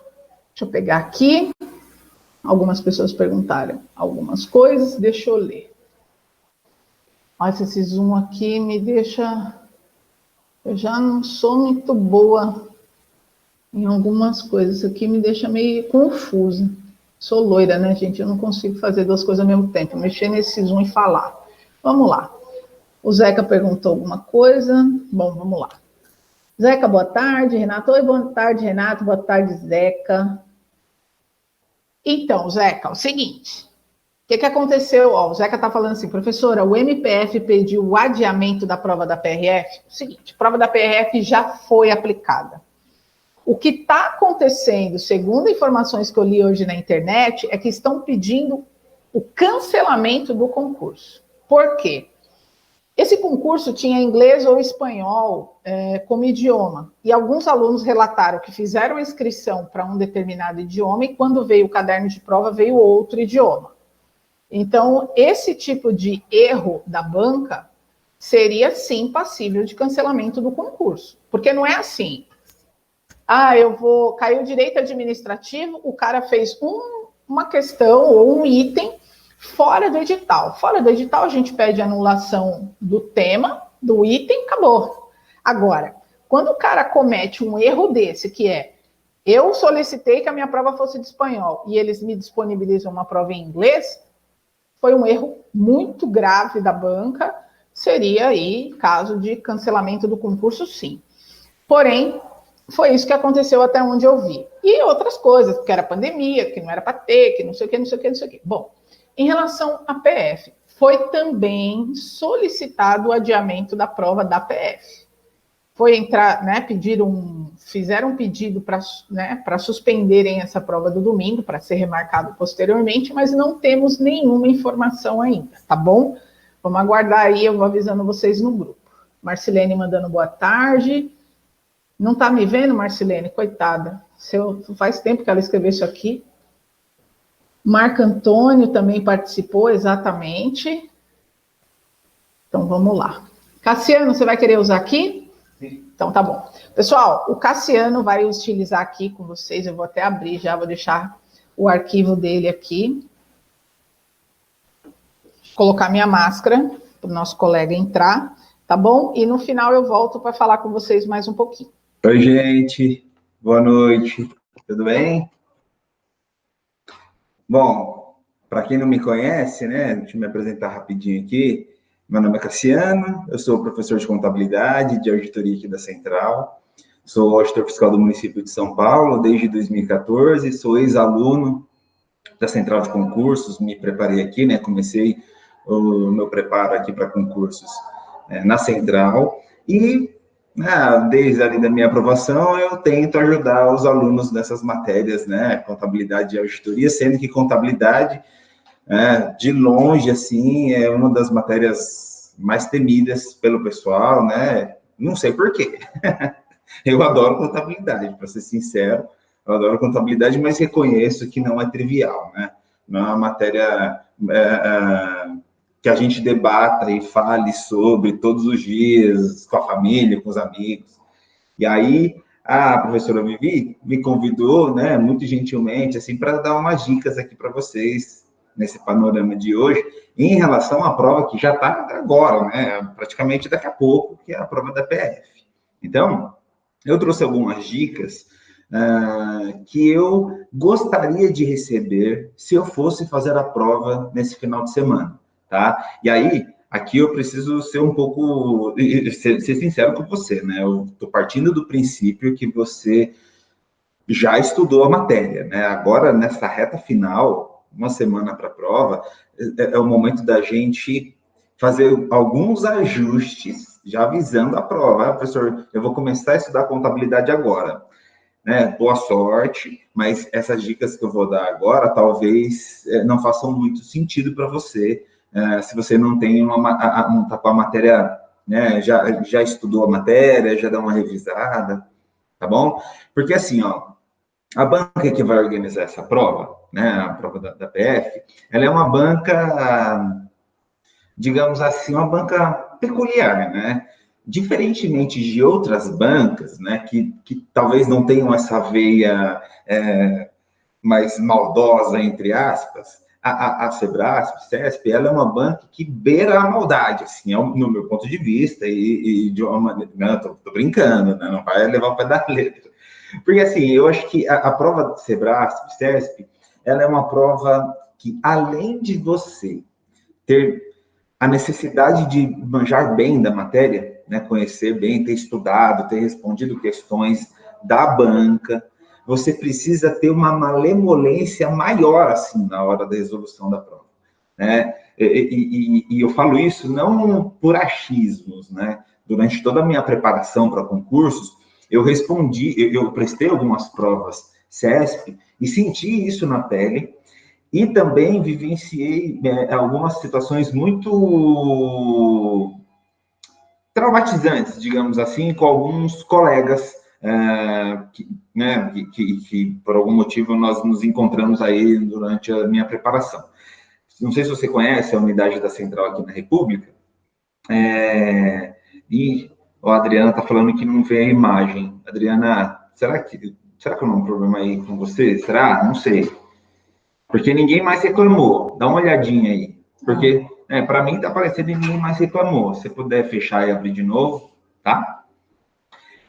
Deixa eu pegar aqui. Algumas pessoas perguntaram algumas coisas, deixa eu ler. Nossa, esse zoom aqui me deixa... Eu já não sou muito boa em algumas coisas. Isso aqui me deixa meio confusa. Sou loira, né, gente? Eu não consigo fazer duas coisas ao mesmo tempo. Mexer nesse zoom e falar. Vamos lá. O Zeca perguntou alguma coisa. Bom, vamos lá. Zeca, boa tarde. Renato, oi, boa tarde, Renato. Boa tarde, Zeca. Então, Zeca, o seguinte... O que aconteceu? Ó, o Zeca está falando assim, professora, o MPF pediu o adiamento da prova da PRF? O seguinte, a prova da PRF já foi aplicada. O que está acontecendo, segundo informações que eu li hoje na internet, é que estão pedindo o cancelamento do concurso. Por quê? Esse concurso tinha inglês ou espanhol como idioma, e alguns alunos relataram que fizeram a inscrição para um determinado idioma, e quando veio o caderno de prova, veio outro idioma. Então, esse tipo de erro da banca seria, sim, passível de cancelamento do concurso. Porque não é assim. Caiu direito administrativo, o cara fez uma questão ou um item fora do edital. Fora do edital, a gente pede anulação do tema, do item, acabou. Agora, quando o cara comete um erro desse, que é, eu solicitei que a minha prova fosse de espanhol e eles me disponibilizam uma prova em inglês, foi um erro muito grave da banca, seria aí caso de cancelamento do concurso, sim. Porém, foi isso que aconteceu até onde eu vi. E outras coisas, porque era pandemia, que não era para ter, que não sei o que, não sei o que, não sei o que. Bom, em relação à PF, foi também solicitado o adiamento da prova da PF. Foi entrar, né, fizeram um pedido para suspenderem essa prova do domingo, para ser remarcado posteriormente, mas não temos nenhuma informação ainda, tá bom? Vamos aguardar aí, eu vou avisando vocês no grupo. Marcilene mandando boa tarde. Não tá me vendo, Marcilene? Coitada. Faz tempo que ela escreveu isso aqui. Marco Antônio também participou, exatamente. Então, vamos lá. Cassiano, você vai querer usar aqui? Então, tá bom. Pessoal, o Cassiano vai utilizar aqui com vocês, eu vou até abrir já, vou deixar o arquivo dele aqui. Vou colocar minha máscara para o nosso colega entrar, tá bom? E no final eu volto para falar com vocês mais um pouquinho. Oi, gente. Boa noite. Tudo bem? Bom, para quem não me conhece, né, deixa eu me apresentar rapidinho aqui. Meu nome é Cassiano, eu sou professor de contabilidade, de auditoria aqui da Central. Sou auditor fiscal do município de São Paulo desde 2014, sou ex-aluno da Central de Concursos, me preparei aqui, né, comecei o meu preparo aqui para concursos na Central, e desde ali da minha aprovação, eu tento ajudar os alunos nessas matérias, né, contabilidade e auditoria, sendo que contabilidade, de longe, assim, é uma das matérias mais temidas pelo pessoal, né, não sei por quê. Eu adoro contabilidade, para ser sincero, eu adoro contabilidade, mas reconheço que não é trivial, né, não é uma matéria que a gente debata e fale sobre todos os dias, com a família, com os amigos. E aí, a professora Vivi me convidou, né, muito gentilmente, assim, para dar umas dicas aqui para vocês, nesse panorama de hoje, em relação à prova que já está agora, né, praticamente daqui a pouco, que é a prova da PF. Então, eu trouxe algumas dicas que eu gostaria de receber se eu fosse fazer a prova nesse final de semana. Tá? E aí, aqui eu preciso ser um pouco, ser sincero com você, né? Eu estou partindo do princípio que você já estudou a matéria, né? Agora, nessa reta final, uma semana para a prova, é o momento da gente fazer alguns ajustes, já visando a prova. Professor, eu vou começar a estudar contabilidade agora, né? Boa sorte, mas essas dicas que eu vou dar agora talvez não façam muito sentido para você, se você não tem não tá com a matéria, né? Já estudou a matéria, já dá uma revisada, tá bom? Porque assim, ó, a banca que vai organizar essa prova, né, a prova da PF, ela é uma banca, digamos assim, uma banca peculiar, né? Diferentemente de outras bancas, né, que talvez não tenham essa veia mais maldosa, entre aspas, a Sebrasp, CESP, ela é uma banca que beira a maldade, assim, no meu ponto de vista, e de uma maneira, não, tô brincando, né, não vai levar o pé da letra. Porque, assim, eu acho que a prova do Sebrasp, CESP, ela é uma prova que, além de você ter a necessidade de manjar bem da matéria, né, conhecer bem, ter estudado, ter respondido questões da banca, você precisa ter uma malemolência maior, assim, na hora da resolução da prova, né? E eu falo isso não por achismos, né? Durante toda a minha preparação para concursos, eu prestei algumas provas CESP e senti isso na pele, e também vivenciei algumas situações muito traumatizantes, digamos assim, com alguns colegas que por algum motivo nós nos encontramos aí durante a minha preparação. Não sei se você conhece a unidade da Central aqui na República, e a Adriana está falando que não vê a imagem. Adriana, será que eu não tenho um problema aí com você? Será? Não sei. Porque ninguém mais reclamou. Dá uma olhadinha aí. Porque, para mim, tá parecendo que ninguém mais reclamou. Se puder fechar e abrir de novo, tá?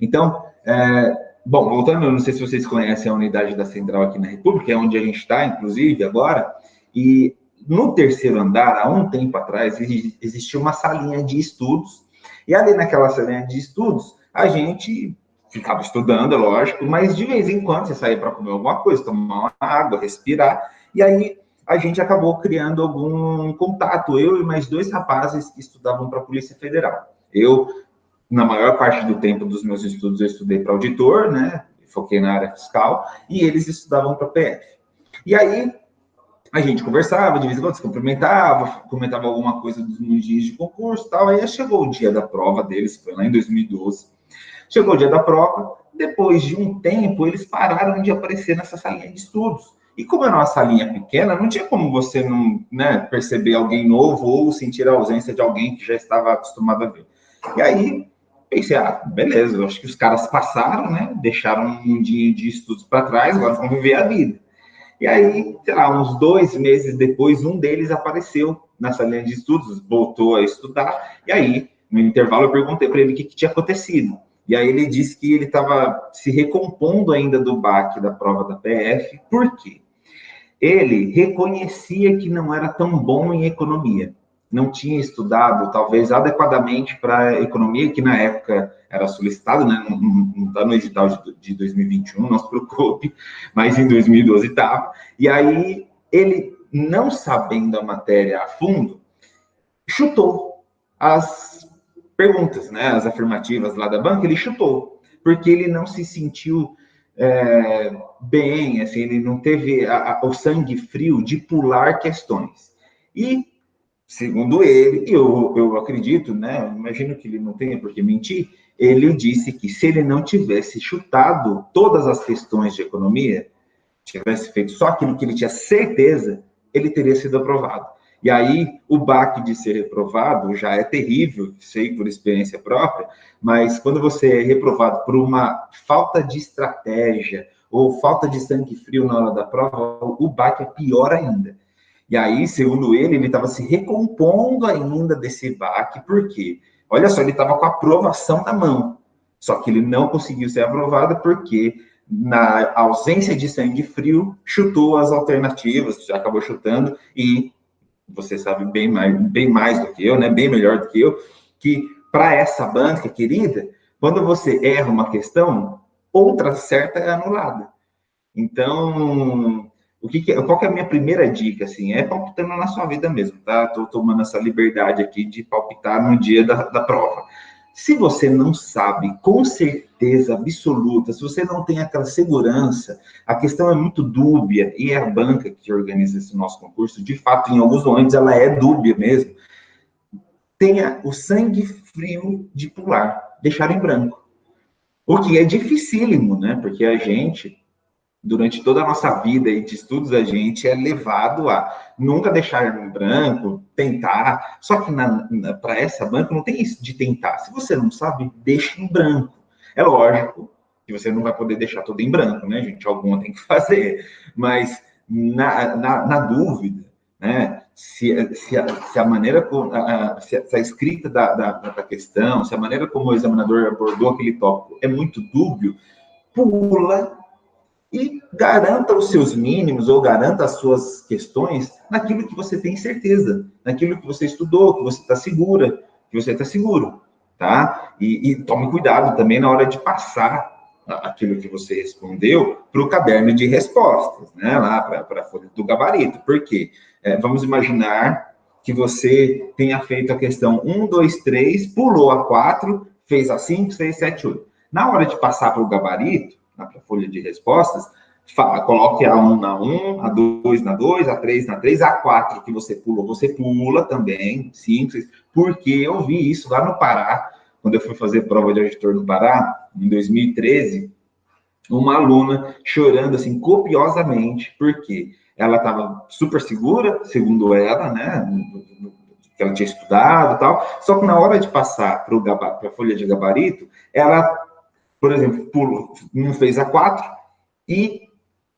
Então, bom, voltando, eu não sei se vocês conhecem a unidade da Central aqui na República, é onde a gente está, inclusive, agora, e no terceiro andar, há um tempo atrás, existia uma salinha de estudos, e ali naquela salinha de estudos, a gente ficava estudando, é lógico, mas de vez em quando você saía para comer alguma coisa, tomar uma água, respirar, e aí a gente acabou criando algum contato, eu e mais dois rapazes que estudavam para a Polícia Federal. Eu, na maior parte do tempo dos meus estudos, eu estudei para auditor, né? Foquei na área fiscal, e eles estudavam para PF. E aí, a gente conversava, de vez em quando se cumprimentava, comentava alguma coisa dos meus dias de concurso e tal. Aí chegou o dia da prova deles, foi lá em 2012. Chegou o dia da prova, depois de um tempo, eles pararam de aparecer nessa salinha de estudos. E como era uma salinha pequena, não tinha como você não, né, perceber alguém novo ou sentir a ausência de alguém que já estava acostumado a ver. E aí, pensei, beleza, eu acho que os caras passaram, né, deixaram um dia de estudos para trás, agora vão viver a vida. E aí, sei lá, uns 2 meses depois, um deles apareceu nessa linha de estudos, voltou a estudar, e aí, no intervalo, eu perguntei para ele o que tinha acontecido. E aí ele disse que ele estava se recompondo ainda do baque da prova da PF, por quê? Ele reconhecia que não era tão bom em economia, não tinha estudado, talvez, adequadamente para a economia, que na época era solicitado, né? Não está no edital de 2021, não se preocupe, mas em 2012 estava. E aí, ele, não sabendo a matéria a fundo, chutou as perguntas, né? As afirmativas lá da banca, ele chutou, porque ele não se sentiu bem, assim, ele não teve o sangue frio de pular questões. E, segundo ele, e eu acredito, né, imagino que ele não tenha por que mentir, ele disse que se ele não tivesse chutado todas as questões de economia, tivesse feito só aquilo que ele tinha certeza, ele teria sido aprovado. E aí, o baque de ser reprovado já é terrível, sei por experiência própria, mas quando você é reprovado por uma falta de estratégia ou falta de sangue frio na hora da prova, o baque é pior ainda. E aí, segundo ele estava se recompondo ainda desse baque, por quê? Olha só, ele estava com a aprovação na mão, só que ele não conseguiu ser aprovado porque, na ausência de sangue frio, chutou as alternativas, já acabou chutando, e você sabe bem mais do que eu, né? Bem melhor do que eu, que para essa banca querida, quando você erra uma questão, outra certa é anulada. Então, qual que é a minha primeira dica, assim? É palpitando na sua vida mesmo, tá? Estou tomando essa liberdade aqui de palpitar no dia da prova. Se você não sabe com certeza absoluta, se você não tem aquela segurança, a questão é muito dúbia, e é a banca que organiza esse nosso concurso, de fato, em alguns momentos ela é dúbia mesmo, tenha o sangue frio de pular, deixar em branco. O que é dificílimo, né? Porque a gente, durante toda a nossa vida e de estudos, a gente é levado a nunca deixar em branco, tentar. Só que para essa banca não tem isso de tentar. Se você não sabe, deixa em branco. É lógico que você não vai poder deixar tudo em branco, né, gente? Alguma tem que fazer. Mas na dúvida, né? Se a maneira, se a escrita da questão, se a maneira como o examinador abordou aquele tópico é muito dúbio, pula e garanta os seus mínimos ou garanta as suas questões naquilo que você tem certeza, naquilo que você estudou, que você está segura, que você está seguro, tá? E tome cuidado também na hora de passar aquilo que você respondeu para o caderno de respostas, né? Lá para a folha do gabarito. Por quê? Vamos imaginar que você tenha feito a questão 1, 2, 3, pulou a 4, fez a 5, 6, 7, 8. Na hora de passar para o gabarito, para a folha de respostas, coloque a 1 na 1, a 2 na 2, a 3 na 3, a 4 que você pula também, 5, 6, porque eu vi isso lá no Pará, quando eu fui fazer prova de auditor no Pará, em 2013, uma aluna chorando, assim, copiosamente, porque ela estava super segura, segundo ela, né, que ela tinha estudado e tal, só que na hora de passar para a folha de gabarito, ela, por exemplo, não fez a 4 e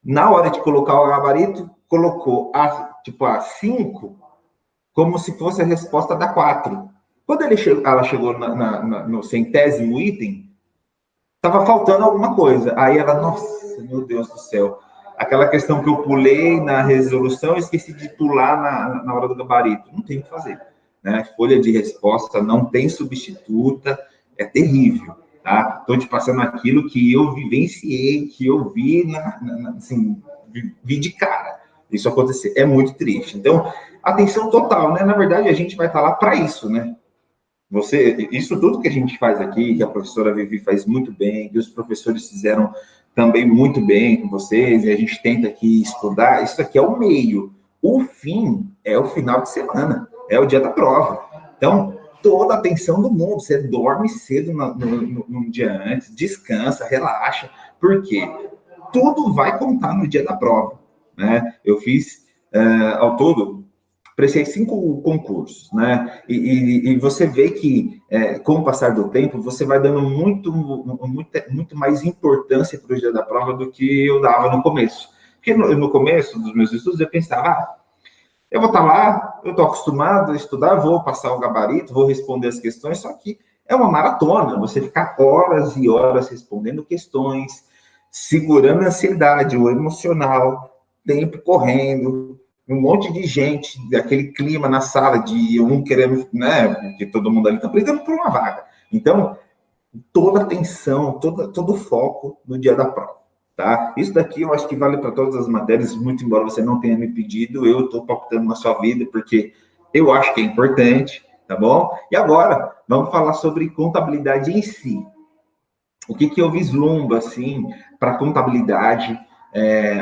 na hora de colocar o gabarito, colocou a 5 como se fosse a resposta da 4. Quando ela chegou no centésimo item, estava faltando alguma coisa. Aí ela, nossa, meu Deus do céu. Aquela questão que eu pulei na resolução, eu esqueci de pular na hora do gabarito. Não tem o que fazer. Né? Folha de resposta não tem substituta, é terrível. Tá? Estou te passando aquilo que eu vivenciei, que eu vi, assim, vi de cara. Isso acontecer. É muito triste. Então, atenção total, né? Na verdade, a gente vai estar lá para isso, né? Isso tudo que a gente faz aqui, que a professora Vivi faz muito bem, que os professores fizeram também muito bem com vocês, e a gente tenta aqui estudar, isso aqui é o meio. O fim é o final de semana, é o dia da prova. Então, toda a atenção do mundo, você dorme cedo no dia antes, descansa, relaxa, porque tudo vai contar no dia da prova. Né? Eu fiz, ao todo, prestei 5 concursos, né? E você vê que, com o passar do tempo, você vai dando muito mais importância para o dia da prova do que eu dava no começo. Porque no começo dos meus estudos, eu pensava, eu vou estar lá, eu estou acostumado a estudar, vou passar o gabarito, vou responder as questões, só que é uma maratona, você ficar horas e horas respondendo questões, segurando a ansiedade, o emocional, tempo correndo, um monte de gente, aquele clima na sala de um querendo, né, porque todo mundo ali está brigando por uma vaga. Então, toda a atenção, todo o foco no dia da prova, tá? Isso daqui eu acho que vale para todas as matérias, muito embora você não tenha me pedido, eu estou palpitando na sua vida, porque eu acho que é importante, tá bom? E agora, vamos falar sobre contabilidade em si. O que eu vislumbro, assim, para contabilidade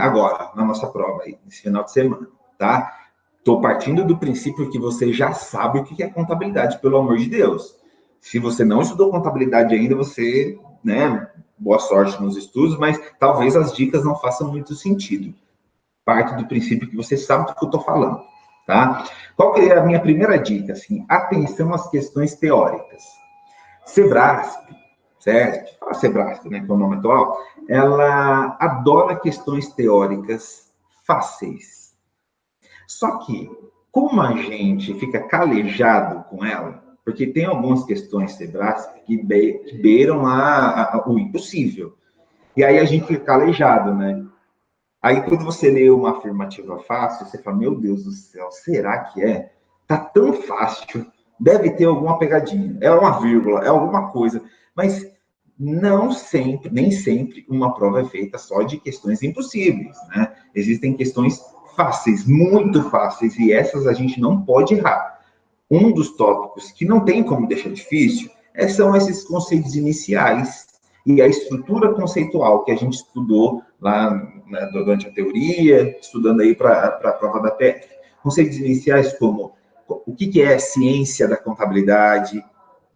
agora, na nossa prova, aí, nesse final de semana, tá? Estou partindo do princípio que você já sabe o que é contabilidade, pelo amor de Deus. Se você não estudou contabilidade ainda, você, né, boa sorte nos estudos, mas talvez as dicas não façam muito sentido. Parte do princípio que você sabe do que eu estou falando, tá? Qual que é a minha primeira dica? Assim, atenção às questões teóricas. Sebrasp, certo? A Sebrasp, né, que é o nome atual, ela adora questões teóricas fáceis. Só que, como a gente fica calejado com ela, porque tem algumas questões Sebrasp que beiram o impossível. E aí a gente fica calejado, né? Aí quando você lê uma afirmativa fácil, você fala, meu Deus do céu, será que é? Tá tão fácil, deve ter alguma pegadinha, é uma vírgula, é alguma coisa. Mas não sempre, nem sempre, uma prova é feita só de questões impossíveis, né? Existem questões fáceis, muito fáceis, e essas a gente não pode errar. Um dos tópicos que não tem como deixar difícil são esses conceitos iniciais e a estrutura conceitual que a gente estudou lá, né, durante a teoria, estudando aí para a prova da PF. Conceitos iniciais como o que é ciência da contabilidade,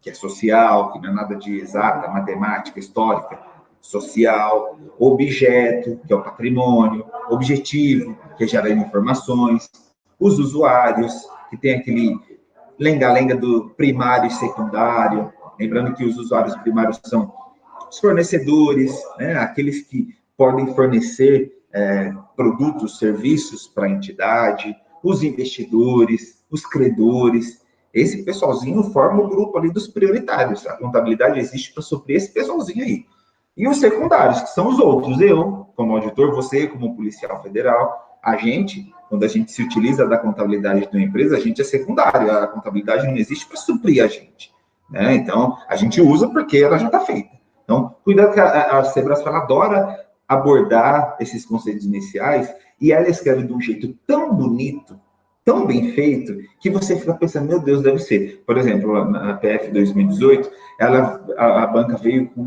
que é social, que não é nada de exata, matemática, histórica, social, objeto, que é o patrimônio, objetivo, que é gerar informações, os usuários, que tem aquele lenga-lenga do primário e secundário, lembrando que os usuários primários são os fornecedores, né, aqueles que podem fornecer produtos, serviços para a entidade, os investidores, os credores. Esse pessoalzinho forma o grupo ali dos prioritários. A contabilidade existe para suprir esse pessoalzinho aí. E os secundários, que são os outros. Eu, como auditor, você, como policial federal, a gente, quando a gente se utiliza da contabilidade de uma empresa, a gente é secundário. A contabilidade não existe para suprir a gente, né? Então, a gente usa porque ela já está feita. Então, cuidado que a Sebrasp adora abordar esses conceitos iniciais e ela escreve de um jeito tão bonito, tão bem feito, que você fica pensando, meu Deus, deve ser. Por exemplo, na PF 2018, a banca veio com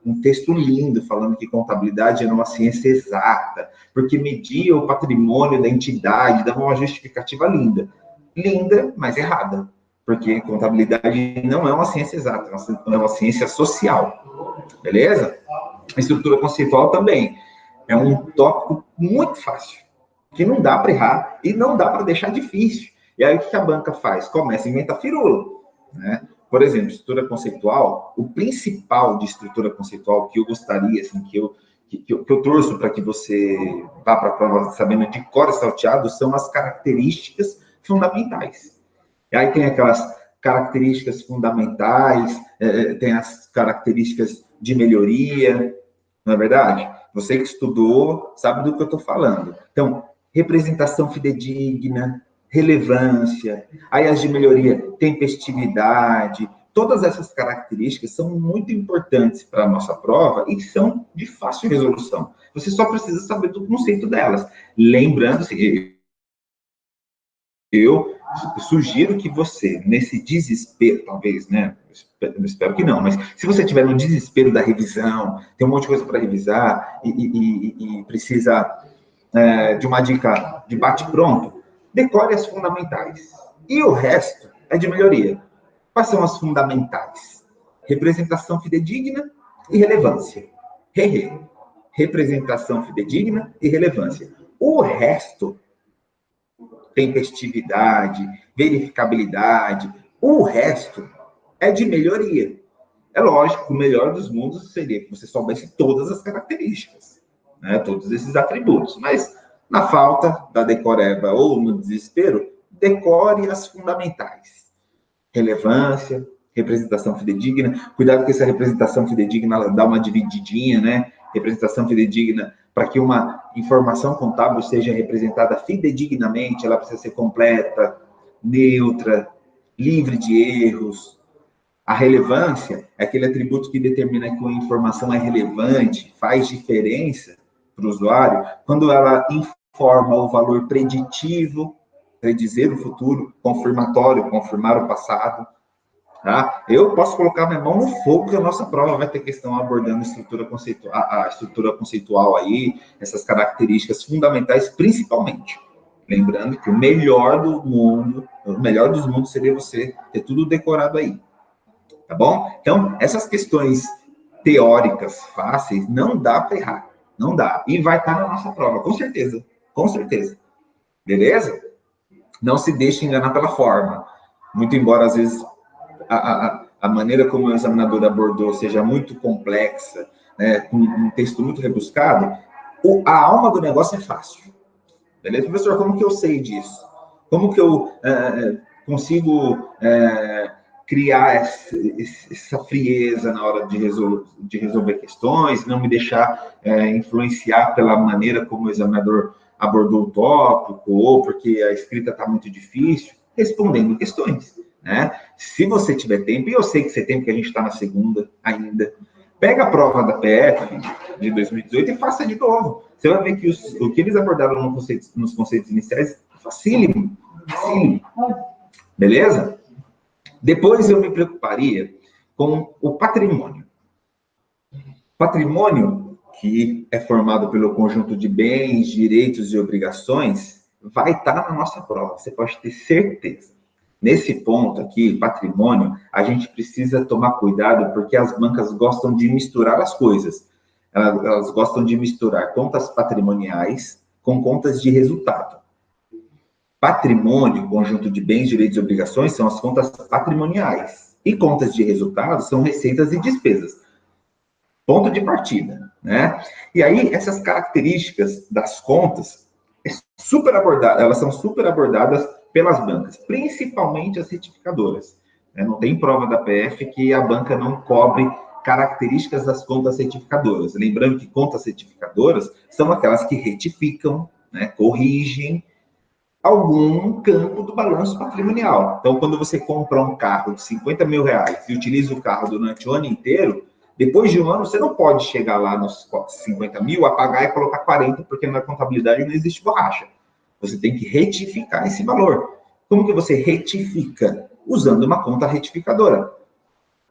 um texto lindo, falando que contabilidade era uma ciência exata, porque media o patrimônio da entidade, dava uma justificativa linda. Linda, mas errada, porque contabilidade não é uma ciência exata, é uma ciência social, beleza? A estrutura conceitual também é um tópico muito fácil, que não dá para errar e não dá para deixar difícil. E aí, o que a banca faz? Começa a inventar firula, né? Por exemplo, estrutura conceitual, o principal de estrutura conceitual que eu gostaria, assim, que eu torço para que você vá para a prova sabendo de cor e salteado, são as características fundamentais. E aí tem aquelas características fundamentais, tem as características de melhoria, não é verdade? Você que estudou sabe do que eu estou falando. Então, representação fidedigna, relevância, aí as de melhoria, tempestividade, todas essas características são muito importantes para a nossa prova e são de fácil resolução. Você só precisa saber do conceito delas. Lembrando-se, eu sugiro que você, nesse desespero, talvez, né? Eu espero que não, mas se você tiver no desespero da revisão, tem um monte de coisa para revisar e precisa de uma dica de bate-pronto, decore as fundamentais. E o resto é de melhoria. Quais são as fundamentais? Representação fidedigna e relevância. Representação fidedigna e relevância. O resto, tempestividade, verificabilidade, o resto é de melhoria. É lógico, o melhor dos mundos seria que você soubesse todas as características, né? Todos esses atributos. Mas, na falta da decoreba ou no desespero, decore as fundamentais. Relevância, representação fidedigna. Cuidado que essa representação fidedigna ela dá uma divididinha, né? Representação fidedigna, para que uma informação contábil seja representada fidedignamente, ela precisa ser completa, neutra, livre de erros. A relevância é aquele atributo que determina que uma informação é relevante, faz diferença para o usuário, quando ela informa o valor preditivo, predizer o futuro, confirmatório, confirmar o passado. Tá? Eu posso colocar minha mão no fogo que a nossa prova vai ter questão abordando a estrutura conceitual aí, essas características fundamentais, principalmente. Lembrando que o melhor dos mundos seria você ter tudo decorado aí. Tá bom? Então, essas questões teóricas fáceis, não dá para errar. Não dá. E vai estar na nossa prova, com certeza. Com certeza. Beleza? Não se deixe enganar pela forma. Muito embora, às vezes, a maneira como o examinador abordou seja muito complexa, né, com um texto muito rebuscado, a alma do negócio é fácil. Beleza? Professor, como que eu sei disso? Como que eu consigo criar essa frieza na hora de resolver questões, não me deixar influenciar pela maneira como o examinador abordou o tópico, ou porque a escrita está muito difícil, respondendo questões, né? Se você tiver tempo, e eu sei que você tem, porque a gente está na segunda ainda, Pega a prova da PF de 2018 e faça de novo. Você vai ver que o que eles abordaram nos conceitos iniciais é facílimo. Facílimo. Beleza? Depois eu me preocuparia com o patrimônio. Patrimônio, que é formado pelo conjunto de bens, direitos e obrigações, vai estar na nossa prova, você pode ter certeza. Nesse ponto aqui, patrimônio, a gente precisa tomar cuidado, porque as bancas gostam de misturar as coisas. Elas gostam de misturar contas patrimoniais com contas de resultado. Patrimônio, conjunto de bens, direitos e obrigações, são as contas patrimoniais. E contas de resultado são receitas e despesas. Ponto de partida, né? E aí, essas características das contas elas são super abordadas pelas bancas, principalmente as retificadoras. Não tem prova da PF que a banca não cobre características das contas retificadoras. Lembrando que contas retificadoras são aquelas que retificam, né, corrigem algum campo do balanço patrimonial. Então, quando você compra um carro de 50 mil reais e utiliza o carro durante o ano inteiro, depois de um ano, você não pode chegar lá nos 50 mil, apagar e colocar 40, porque na contabilidade não existe borracha. Você tem que retificar esse valor. Como que você retifica? Usando uma conta retificadora.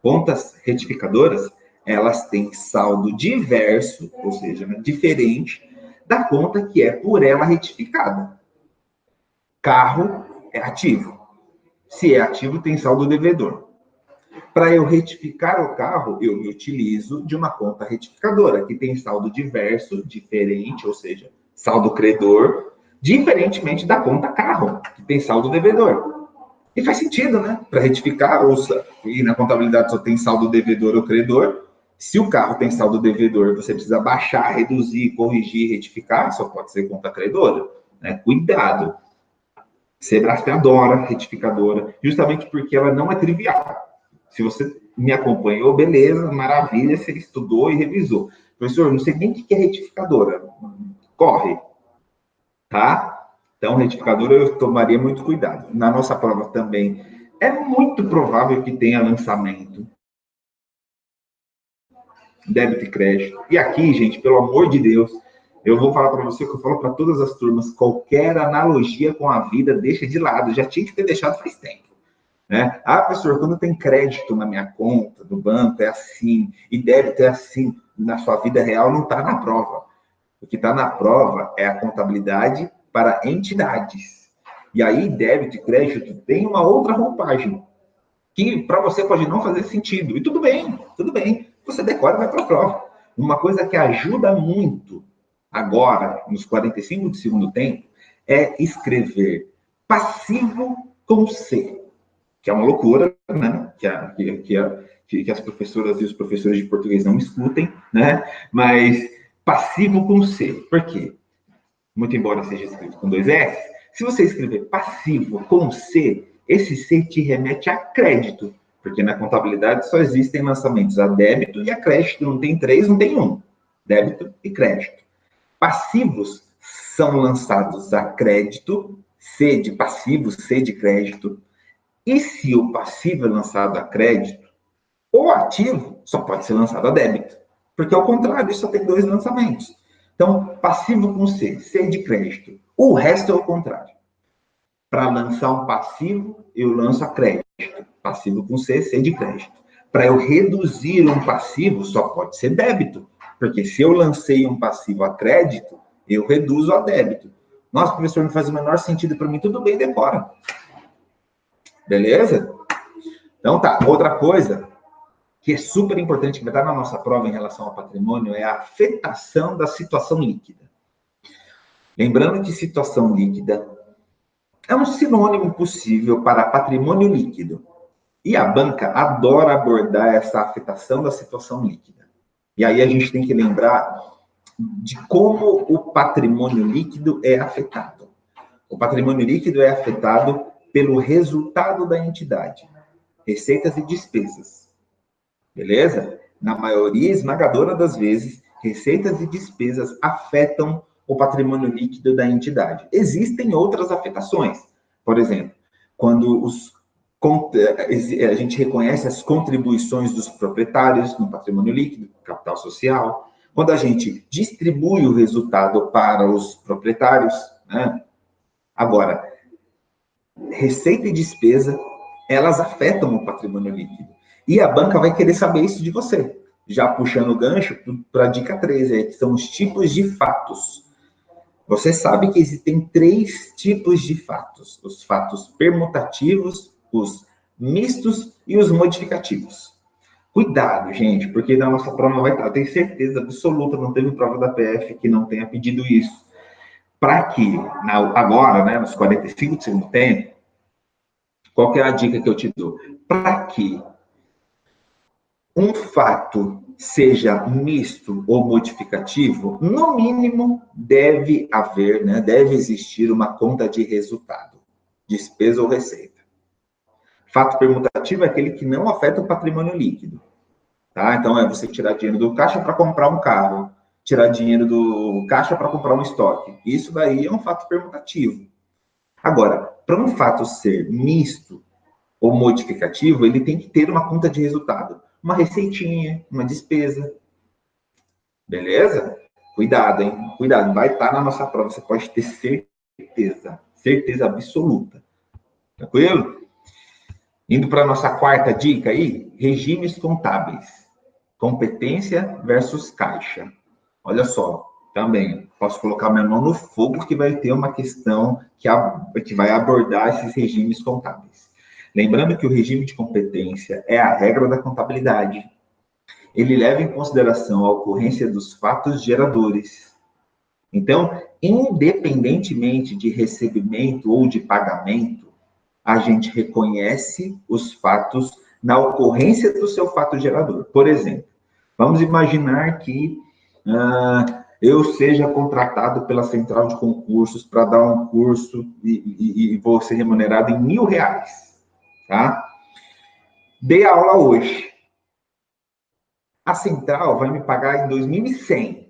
Contas retificadoras, elas têm saldo diverso, ou seja, diferente da conta que é por ela retificada. Carro é ativo. Se é ativo, tem saldo devedor. Para eu retificar o carro, eu me utilizo de uma conta retificadora, que tem saldo diverso, diferente, ou seja, saldo credor, diferentemente da conta carro, que tem saldo devedor. E faz sentido, né? Para retificar, e na contabilidade só tem saldo devedor ou credor. Se o carro tem saldo devedor, você precisa baixar, reduzir, corrigir, retificar, só pode ser conta credora. Né? Cuidado. Sebrasp adora retificadora, justamente porque ela não é trivial. Se você me acompanhou, beleza, maravilha, você estudou e revisou. Professor, não sei nem o que é retificadora. Corre, tá? Então, retificadora eu tomaria muito cuidado. Na nossa prova também, é muito provável que tenha lançamento, débito e crédito. E aqui, gente, pelo amor de Deus, eu vou falar para você o que eu falo para todas as turmas, qualquer analogia com a vida, deixa de lado. Já tinha que ter deixado faz tempo. Né? Ah, professor, quando tem crédito na minha conta do banco, é assim, e débito é assim. Na sua vida real, não está na prova. O que está na prova é a contabilidade para entidades. E aí, débito e crédito tem uma outra roupagem, que para você pode não fazer sentido. E tudo bem, tudo bem. Você decora e vai para a prova. Uma coisa que ajuda muito agora, nos 45 de segundo tempo, é escrever passivo com C, que é uma loucura, né? Que as professoras e os professores de português não escutem, né? Mas passivo com C. Por quê? Muito embora seja escrito com 2 S, se você escrever passivo com C, esse C te remete a crédito, porque na contabilidade só existem lançamentos a débito e a crédito, não tem 3, não tem 1. Débito e crédito. Passivos são lançados a crédito, C de passivo, C de crédito. E se o passivo é lançado a crédito, o ativo só pode ser lançado a débito, porque ao contrário, só tem 2 lançamentos. Então, passivo com C, C de crédito. O resto é o contrário. Para lançar um passivo, eu lanço a crédito. Passivo com C, C de crédito. Para eu reduzir um passivo, só pode ser débito. Porque se eu lancei um passivo a crédito, eu reduzo a débito. Nossa, professor, não faz o menor sentido para mim. Tudo bem, decora. Beleza? Então tá. Outra coisa que é super importante, que vai estar na nossa prova em relação ao patrimônio, é a afetação da situação líquida. Lembrando que situação líquida é um sinônimo possível para patrimônio líquido. E a banca adora abordar essa afetação da situação líquida. E aí a gente tem que lembrar de como o patrimônio líquido é afetado. O patrimônio líquido é afetado pelo resultado da entidade, receitas e despesas. Beleza? Na maioria esmagadora das vezes, receitas e despesas afetam o patrimônio líquido da entidade. Existem outras afetações. Por exemplo, quando A gente reconhece as contribuições dos proprietários no patrimônio líquido, capital social. Quando a gente distribui o resultado para os proprietários, né? Agora, receita e despesa, elas afetam o patrimônio líquido. E a banca vai querer saber isso de você. Já puxando o gancho para a dica 3, que são os tipos de fatos. Você sabe que existem 3 tipos de fatos: os fatos permutativos, os mistos e os modificativos. Cuidado, gente, porque na nossa prova vai estar, eu tenho certeza absoluta, não teve prova da PF que não tenha pedido isso. Para que, agora, né, nos 45 do segundo tempo, qual que é a dica que eu te dou? Para que um fato seja misto ou modificativo, no mínimo deve haver, né, deve existir uma conta de resultado, despesa ou receita. Fato permutativo é aquele que não afeta o patrimônio líquido, tá? Então é você tirar dinheiro do caixa para comprar um carro, tirar dinheiro do caixa para comprar um estoque. Isso daí é um fato permutativo. Agora, para um fato ser misto ou modificativo, ele tem que ter uma conta de resultado, uma receitinha, uma despesa. Beleza? Cuidado, hein? Cuidado, vai estar na nossa prova, você pode ter certeza, certeza absoluta. Tranquilo? Indo para a nossa quarta dica aí, regimes contábeis. Competência versus caixa. Olha só, também posso colocar minha mão no fogo que vai ter uma questão que vai abordar esses regimes contábeis. Lembrando que o regime de competência é a regra da contabilidade. Ele leva em consideração a ocorrência dos fatos geradores. Então, independentemente de recebimento ou de pagamento, a gente reconhece os fatos na ocorrência do seu fato gerador. Por exemplo, vamos imaginar que eu seja contratado pela central de concursos para dar um curso e vou ser remunerado em R$1.000, tá? Dei aula hoje. A central vai me pagar em 2.100.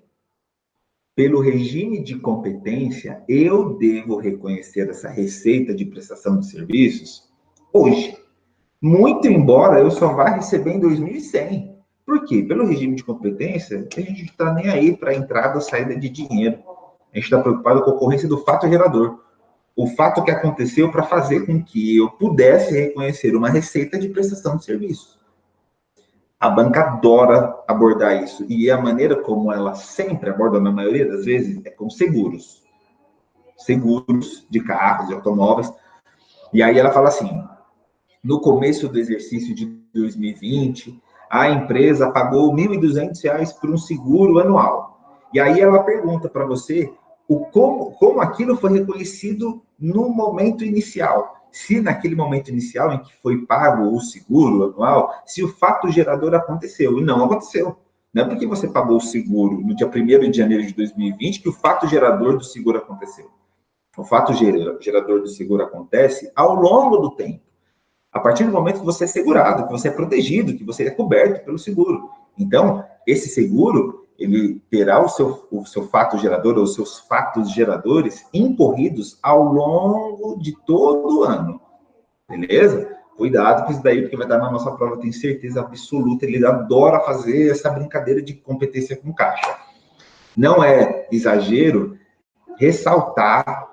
Pelo regime de competência, eu devo reconhecer essa receita de prestação de serviços hoje. Muito embora eu só vá receber em 2.100. Por quê? Pelo regime de competência, a gente não está nem aí para a entrada ou saída de dinheiro. A gente está preocupado com a ocorrência do fato gerador. O fato que aconteceu para fazer com que eu pudesse reconhecer uma receita de prestação de serviço. A banca adora abordar isso. E a maneira como ela sempre aborda, na maioria das vezes, é com seguros. Seguros de carros, de automóveis. E aí ela fala assim, no começo do exercício de 2020, a empresa pagou R$1.200 por um seguro anual. E aí ela pergunta para você como aquilo foi reconhecido no momento inicial. Se naquele momento inicial em que foi pago o seguro anual, se o fato gerador aconteceu. E não aconteceu. Não é porque você pagou o seguro no dia 1º de janeiro de 2020 que o fato gerador do seguro aconteceu. O fato gerador do seguro acontece ao longo do tempo. A partir do momento que você é segurado, que você é protegido, que você é coberto pelo seguro. Então, esse seguro, ele terá o seu fato gerador, ou os seus fatos geradores incorridos ao longo de todo o ano. Beleza? Cuidado com isso daí, porque vai dar na nossa prova, tenho certeza absoluta. Ele adora fazer essa brincadeira de competência com caixa. Não é exagero ressaltar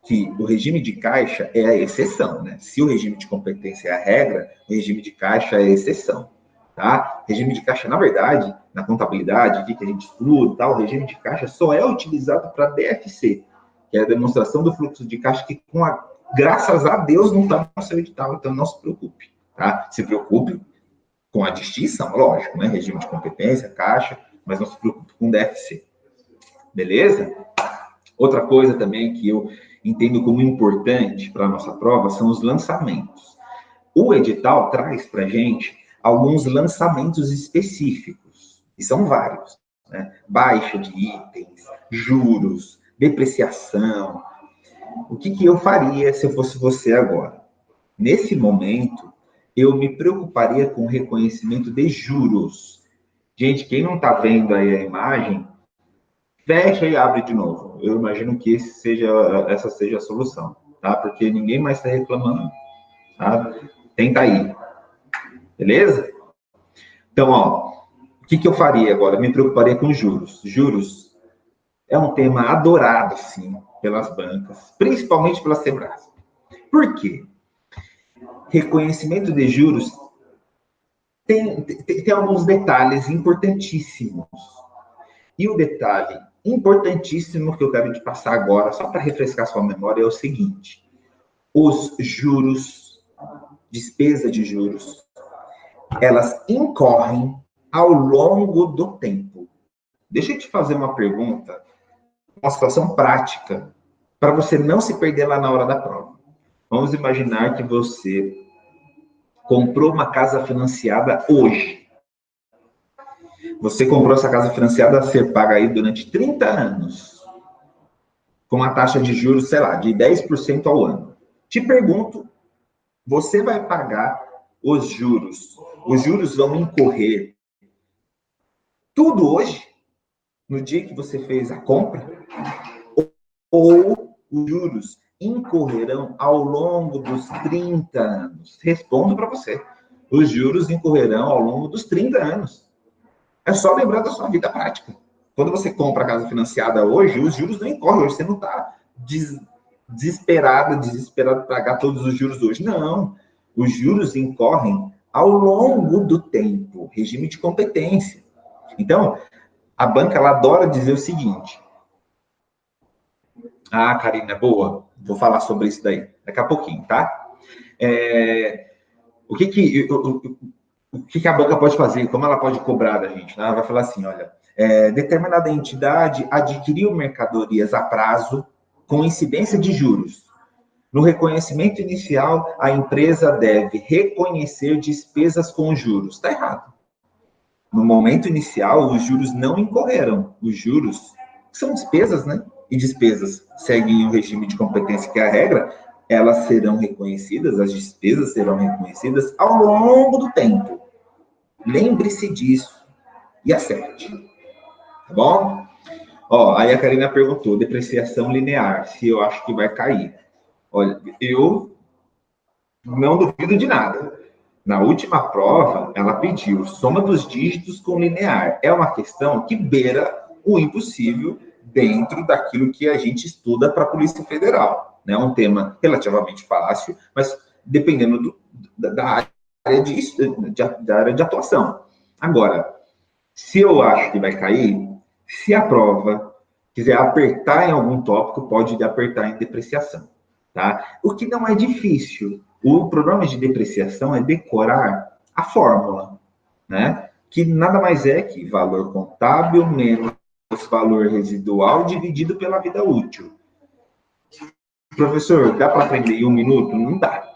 que o regime de caixa é a exceção, né? Se o regime de competência é a regra, o regime de caixa é a exceção, tá? Regime de caixa, na verdade, na contabilidade, aqui que a gente estuda, tá? O regime de caixa só é utilizado para DFC, que é a demonstração do fluxo de caixa que, graças a Deus, não está no seu edital, então não se preocupe, tá? Se preocupe com a distinção, lógico, né? Regime de competência, caixa, mas não se preocupe com DFC. Beleza? Outra coisa também que eu entendo como importante para a nossa prova são os lançamentos. O edital traz para a gente alguns lançamentos específicos, e são vários, né? Baixa de itens, juros, depreciação. O que eu faria se eu fosse você agora? Nesse momento, eu me preocuparia com o reconhecimento de juros. Gente, quem não está vendo aí a imagem, fecha e abre de novo. Eu imagino que essa seja a solução, tá? Porque ninguém mais está reclamando, tá? Tenta aí. Beleza? Então, ó, o que eu faria agora? Me preocuparia com juros. Juros é um tema adorado, sim, pelas bancas, principalmente pela Sebrasp. Por quê? Reconhecimento de juros tem alguns detalhes importantíssimos. E o detalhe importantíssimo que eu quero te passar agora, só para refrescar sua memória, é o seguinte: os juros, despesa de juros, elas incorrem ao longo do tempo. Deixa eu te fazer uma pergunta, uma situação prática, para você não se perder lá na hora da prova. Vamos imaginar que você comprou uma casa financiada hoje. Você comprou essa casa financiada a ser paga aí durante 30 anos, com uma taxa de juros, sei lá, de 10% ao ano. Te pergunto, você vai pagar os juros vão incorrer tudo hoje, no dia que você fez a compra? Ou os juros incorrerão ao longo dos 30 anos? Respondo para você. Os juros incorrerão ao longo dos 30 anos. É só lembrar da sua vida prática. Quando você compra a casa financiada hoje, os juros não incorrem. Hoje você não está desesperado para pagar todos os juros hoje. Não. Os juros incorrem ao longo do tempo. Regime de competência. Então, a banca ela adora dizer o seguinte: ah, Karina, boa. Vou falar sobre isso daí daqui a pouquinho, tá? O que a banca pode fazer? Como ela pode cobrar da gente? Ela vai falar assim, olha, determinada entidade adquiriu mercadorias a prazo com incidência de juros. No reconhecimento inicial, a empresa deve reconhecer despesas com juros. Está errado. No momento inicial, os juros não incorreram. Os juros são despesas, né? E despesas seguem o regime de competência, que é a regra, elas serão reconhecidas, as despesas serão reconhecidas ao longo do tempo. Lembre-se disso e acerte. Tá bom? Ó, aí a Karina perguntou, depreciação linear, se eu acho que vai cair. Olha, eu não duvido de nada. Na última prova, ela pediu soma dos dígitos com linear. É uma questão que beira o impossível dentro daquilo que a gente estuda para a Polícia Federal. É um tema relativamente fácil, mas dependendo da área de atuação. Agora, se eu acho que vai cair, se a prova quiser apertar em algum tópico, pode apertar em depreciação. Tá? O que não é difícil. O problema de depreciação é decorar a fórmula, né? Que nada mais é que valor contábil menos valor residual dividido pela vida útil. Professor, dá para aprender em 1 minuto? Não dá.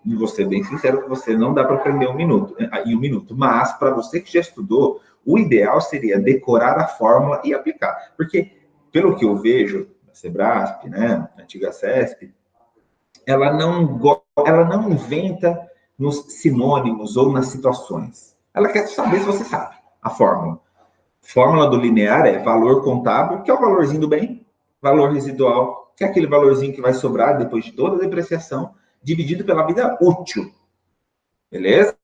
E vou ser bem sincero que você não dá para aprender em 1 minuto. Mas, para você que já estudou, o ideal seria decorar a fórmula e aplicar. Porque, pelo que eu vejo, a Sebrasp, né, a antiga CESP, ela não inventa nos sinônimos ou nas situações. Ela quer saber se você sabe a fórmula. Fórmula do linear é valor contábil, que é o valorzinho do bem, valor residual, que é aquele valorzinho que vai sobrar depois de toda a depreciação, dividido pela vida útil. Beleza?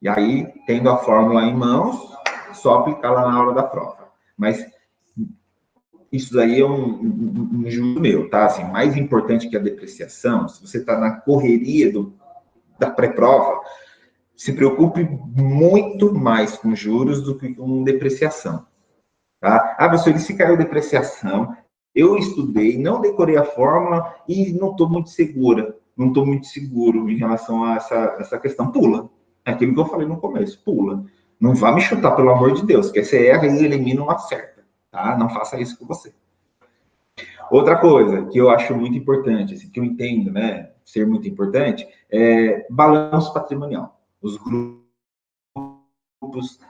E aí, tendo a fórmula em mãos, só aplicar lá na hora da prova. Mas isso daí é um juízo meu, tá? Assim, mais importante que a depreciação, se você está na correria da pré-prova, se preocupe muito mais com juros do que com depreciação, tá? Ah, professor, se caiu depreciação, eu estudei, não decorei a fórmula e não estou muito seguro em relação a essa questão. Pula. É aquilo que eu falei no começo, pula. Não vá me chutar, pelo amor de Deus, que você erra e elimina uma certa. Tá? Não faça isso com você. Outra coisa que eu acho muito importante, assim, que eu entendo, né, ser muito importante, é balanço patrimonial. Os grupos,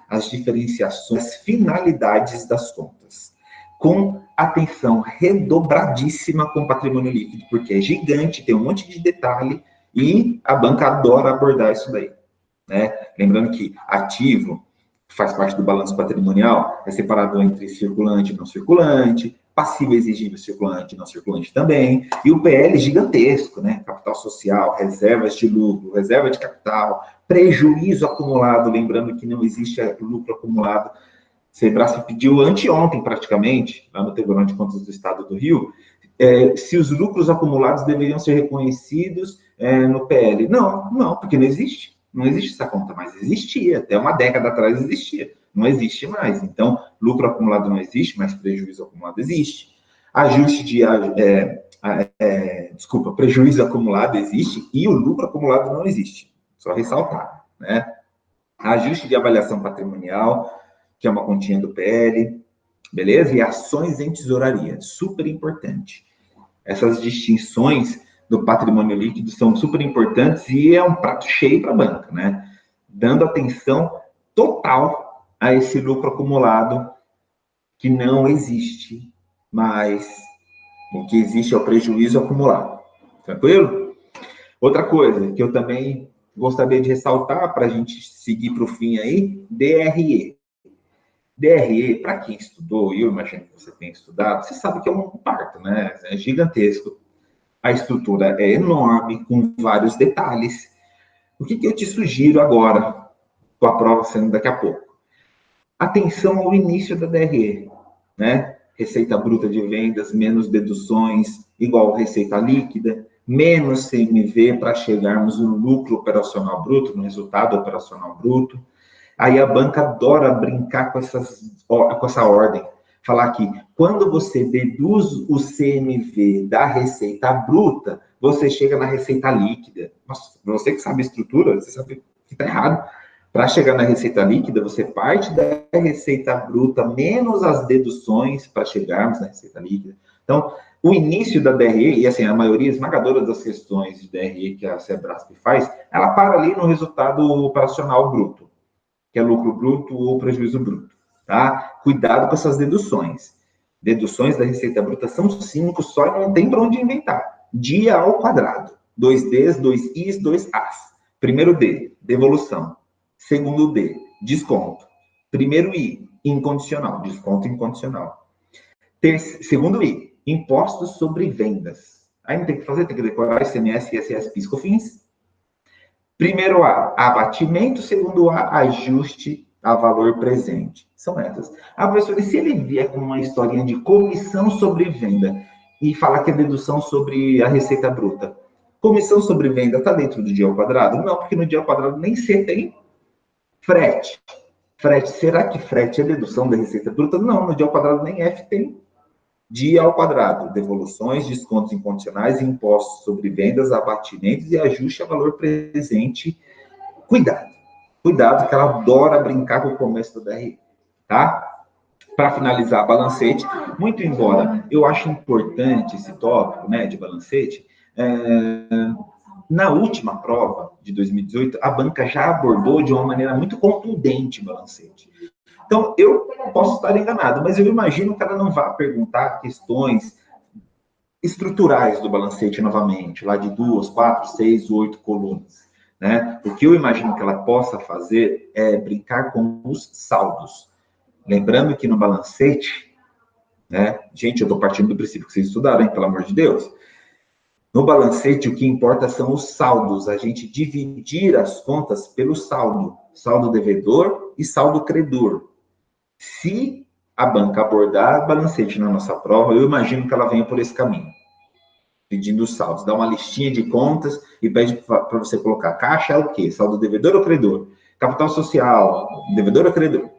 as diferenciações, as finalidades das contas. Com atenção redobradíssima com patrimônio líquido, porque é gigante, tem um monte de detalhe e a banca adora abordar isso daí. Né? Lembrando que ativo faz parte do balanço patrimonial, é separado entre circulante e não circulante, passivo exigível circulante, não circulante também, e o PL gigantesco, né? Capital social, reservas de lucro, reserva de capital, prejuízo acumulado, lembrando que não existe lucro acumulado. Sebrasp pediu anteontem, praticamente, lá no Tribunal de Contas do Estado do Rio, se os lucros acumulados deveriam ser reconhecidos no PL. Não, porque não existe. Não existe essa conta, mas existia. Até uma década atrás existia. Não existe mais. Então, lucro acumulado não existe, mas prejuízo acumulado existe. Ajuste de... prejuízo acumulado existe e o lucro acumulado não existe. Só ressaltar, né? Ajuste de avaliação patrimonial, que é uma continha do PL, beleza? E ações em tesouraria, super importante. Essas distinções do patrimônio líquido são super importantes e é um prato cheio para a banca, né? Dando atenção total a esse lucro acumulado que não existe, mas o que existe é o prejuízo acumulado. Tranquilo? Outra coisa que eu também gostaria de ressaltar para a gente seguir para o fim aí, DRE. DRE, para quem estudou, eu imagino que você tenha estudado, você sabe que é um parto, né? É gigantesco. A estrutura é enorme, com vários detalhes. O que eu te sugiro agora, com a prova sendo daqui a pouco? Atenção ao início da DRE, né? Receita bruta de vendas, menos deduções, igual receita líquida, menos CMV para chegarmos no lucro operacional bruto, no resultado operacional bruto. Aí a banca adora brincar com essa ordem. Falar que quando você deduz o CMV da receita bruta, você chega na receita líquida. Nossa, você que sabe a estrutura, você sabe que está errado. Para chegar na receita líquida, você parte da receita bruta menos as deduções para chegarmos na receita líquida. Então, o início da DRE, e assim, a maioria esmagadora das questões de DRE que a Sebrasp faz, ela para ali no resultado operacional bruto, que é lucro bruto ou prejuízo bruto, tá? Cuidado com essas deduções. Deduções da receita bruta são 5 só e não tem para onde inventar. Dia ao quadrado. 2 Ds, 2 Is, 2 As. Primeiro D, devolução. Segundo D, desconto. Primeiro I, incondicional, desconto incondicional. Segundo I, impostos sobre vendas. Aí não tem que fazer, tem que decorar ICMS, ISS, PIS, COFINS. Primeiro A, abatimento. Segundo A, ajuste a valor presente. São essas. Ah, professor, e se ele vier com uma historinha de comissão sobre venda e falar que é dedução sobre a receita bruta? Comissão sobre venda está dentro do dia ao quadrado? Não, porque no dia ao quadrado nem C tem frete. Frete, será que frete é dedução da receita bruta? Não, no dia ao quadrado nem F tem. Dia ao quadrado, devoluções, descontos incondicionais, impostos sobre vendas, abatimentos e ajuste a valor presente. Cuidado que ela adora brincar com o começo do DRE, tá? Para finalizar, balancete, muito embora eu acho importante esse tópico, né, de balancete, na última prova de 2018, a banca já abordou de uma maneira muito contundente o balancete. Então, eu posso estar enganado, mas eu imagino que ela não vá perguntar questões estruturais do balancete novamente, lá de 2, 4, 6, 8 colunas. Né? O que eu imagino que ela possa fazer é brincar com os saldos. Lembrando que no balancete, né? Gente, eu estou partindo do princípio que vocês estudaram, hein? Pelo amor de Deus. No balancete, o que importa são os saldos, a gente dividir as contas pelo saldo, saldo devedor e saldo credor. Se a banca abordar balancete na nossa prova, eu imagino que ela venha por esse caminho, pedindo os saldos, dá uma listinha de contas e pede para você colocar caixa é o quê? Saldo devedor ou credor? Capital social, devedor ou credor?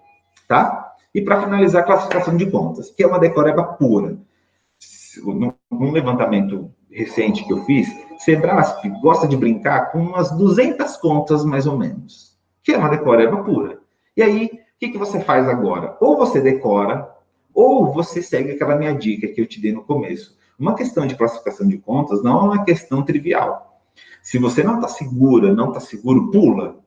Tá? E para finalizar, a classificação de contas, que é uma decoreba pura. Num levantamento recente que eu fiz, Sebrasp gosta de brincar com umas 200 contas, mais ou menos, que é uma decoreba pura. E aí, o que você faz agora? Ou você decora, ou você segue aquela minha dica que eu te dei no começo. Uma questão de classificação de contas não é uma questão trivial. Se você não está segura, não está seguro, pula.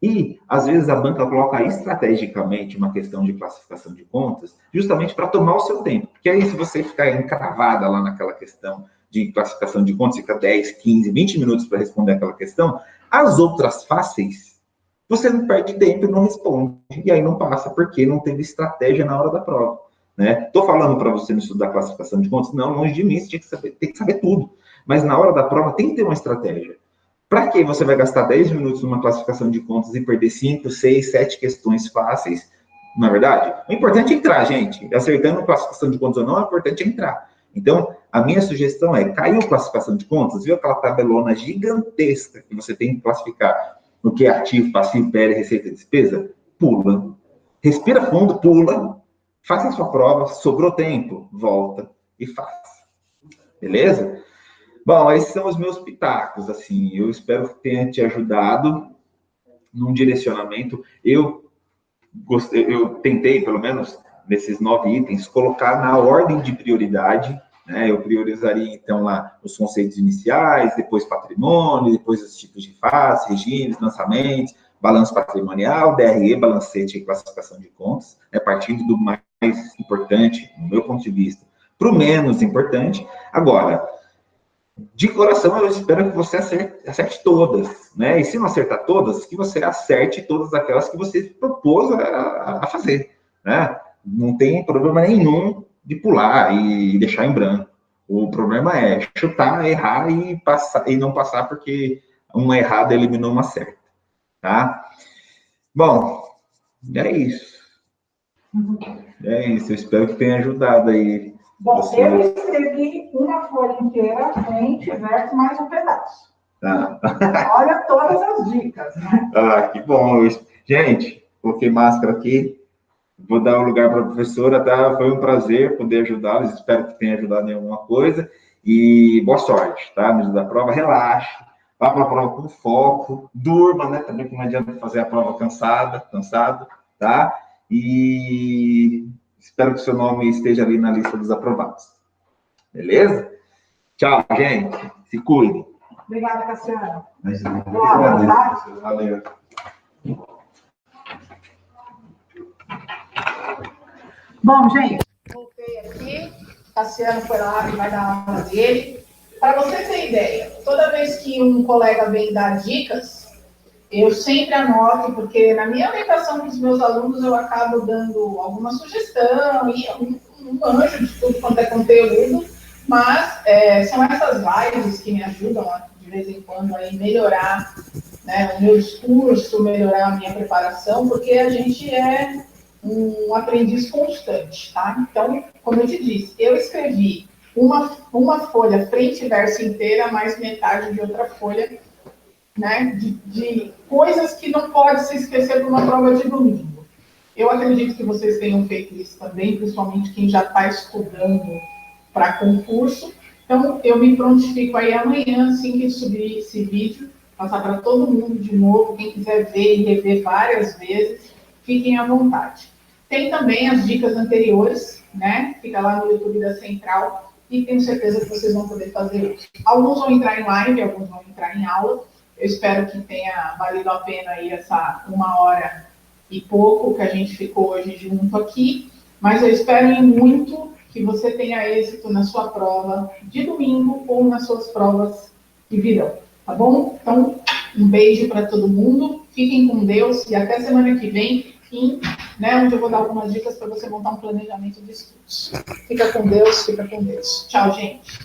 E, às vezes, a banca coloca estrategicamente uma questão de classificação de contas justamente para tomar o seu tempo. Porque aí, se você ficar encravada lá naquela questão de classificação de contas, fica 10, 15, 20 minutos para responder aquela questão, as outras fáceis, você não perde tempo e não responde. E aí não passa, porque não teve estratégia na hora da prova. né? Estou falando para você não estudar classificação de contas? Não, longe de mim, você tem que saber tudo. Mas na hora da prova tem que ter uma estratégia. Para que você vai gastar 10 minutos numa classificação de contas e perder 5, 6, 7 questões fáceis? Na verdade, o importante é entrar, gente. Acertando classificação de contas ou não, o importante é entrar. Então, a minha sugestão é, caiu classificação de contas, viu aquela tabelona gigantesca que você tem que classificar no que é ativo, passivo, PL, receita e despesa? Pula. Respira fundo, pula, faça a sua prova, sobrou tempo, volta e faz. Beleza? Bom, esses são os meus pitacos, assim, eu espero que tenha te ajudado num direcionamento. Eu tentei, pelo menos, nesses 9 itens, colocar na ordem de prioridade, né? Eu priorizaria, então, lá os conceitos iniciais, depois patrimônio, depois os tipos de face, regimes, lançamentos, balanço patrimonial, DRE, balancete e classificação de contas, né? Partindo do mais importante, no meu ponto de vista, para o menos importante. Agora, de coração, eu espero que você acerte todas, né? E se não acertar todas, que você acerte todas aquelas que você propôs a fazer, né? Não tem problema nenhum de pular e deixar em branco. O problema é chutar, errar e passar, e não passar porque uma errada eliminou uma certa, tá? Bom, é isso. É isso, eu espero que tenha ajudado aí. Bom, você... eu escrevi uma folha inteira, frente, verso, mais um pedaço. Tá. Olha todas as dicas, né? Ah, que bom. Gente, coloquei máscara aqui. Vou dar o lugar para a professora, tá? Foi um prazer poder ajudá-los. Espero que tenha ajudado em alguma coisa. E boa sorte, tá? No dia da prova, relaxe. Vá para a prova com foco. Durma, né? Também que não adianta fazer a prova cansado, tá? E espero que o seu nome esteja ali na lista dos aprovados. Beleza? Tchau, gente. Se cuide. Obrigada, Cassiano. Valeu. Bom, gente, voltei aqui. Cassiano foi lá e vai dar a aula dele. Para você ter ideia, toda vez que um colega vem dar dicas, eu sempre anoto, porque na minha orientação com os meus alunos eu acabo dando alguma sugestão e um anjo de tudo quanto é conteúdo, mas são essas lives que me ajudam de vez em quando a melhorar, né, o meu discurso, melhorar a minha preparação, porque a gente é um aprendiz constante, tá? Então, como eu te disse, eu escrevi uma folha frente e verso inteira, mais metade de outra folha, né, de coisas que não pode se esquecer para uma prova de domingo. Eu acredito que vocês tenham feito isso também, principalmente quem já está estudando para concurso. Então, eu me prontifico aí amanhã, assim que subir esse vídeo, passar para todo mundo de novo. Quem quiser ver e rever várias vezes, fiquem à vontade. Tem também as dicas anteriores, né? Fica lá no YouTube da Central e tenho certeza que vocês vão poder fazer isso. Alguns vão entrar em live, alguns vão entrar em aula. Eu espero que tenha valido a pena aí essa 1h e pouco que a gente ficou hoje junto aqui, mas eu espero muito que você tenha êxito na sua prova de domingo ou nas suas provas que virão, tá bom? Então, um beijo para todo mundo, fiquem com Deus e até semana que vem, onde eu vou dar algumas dicas para você montar um planejamento de estudos. Fica com Deus, fica com Deus. Tchau, gente.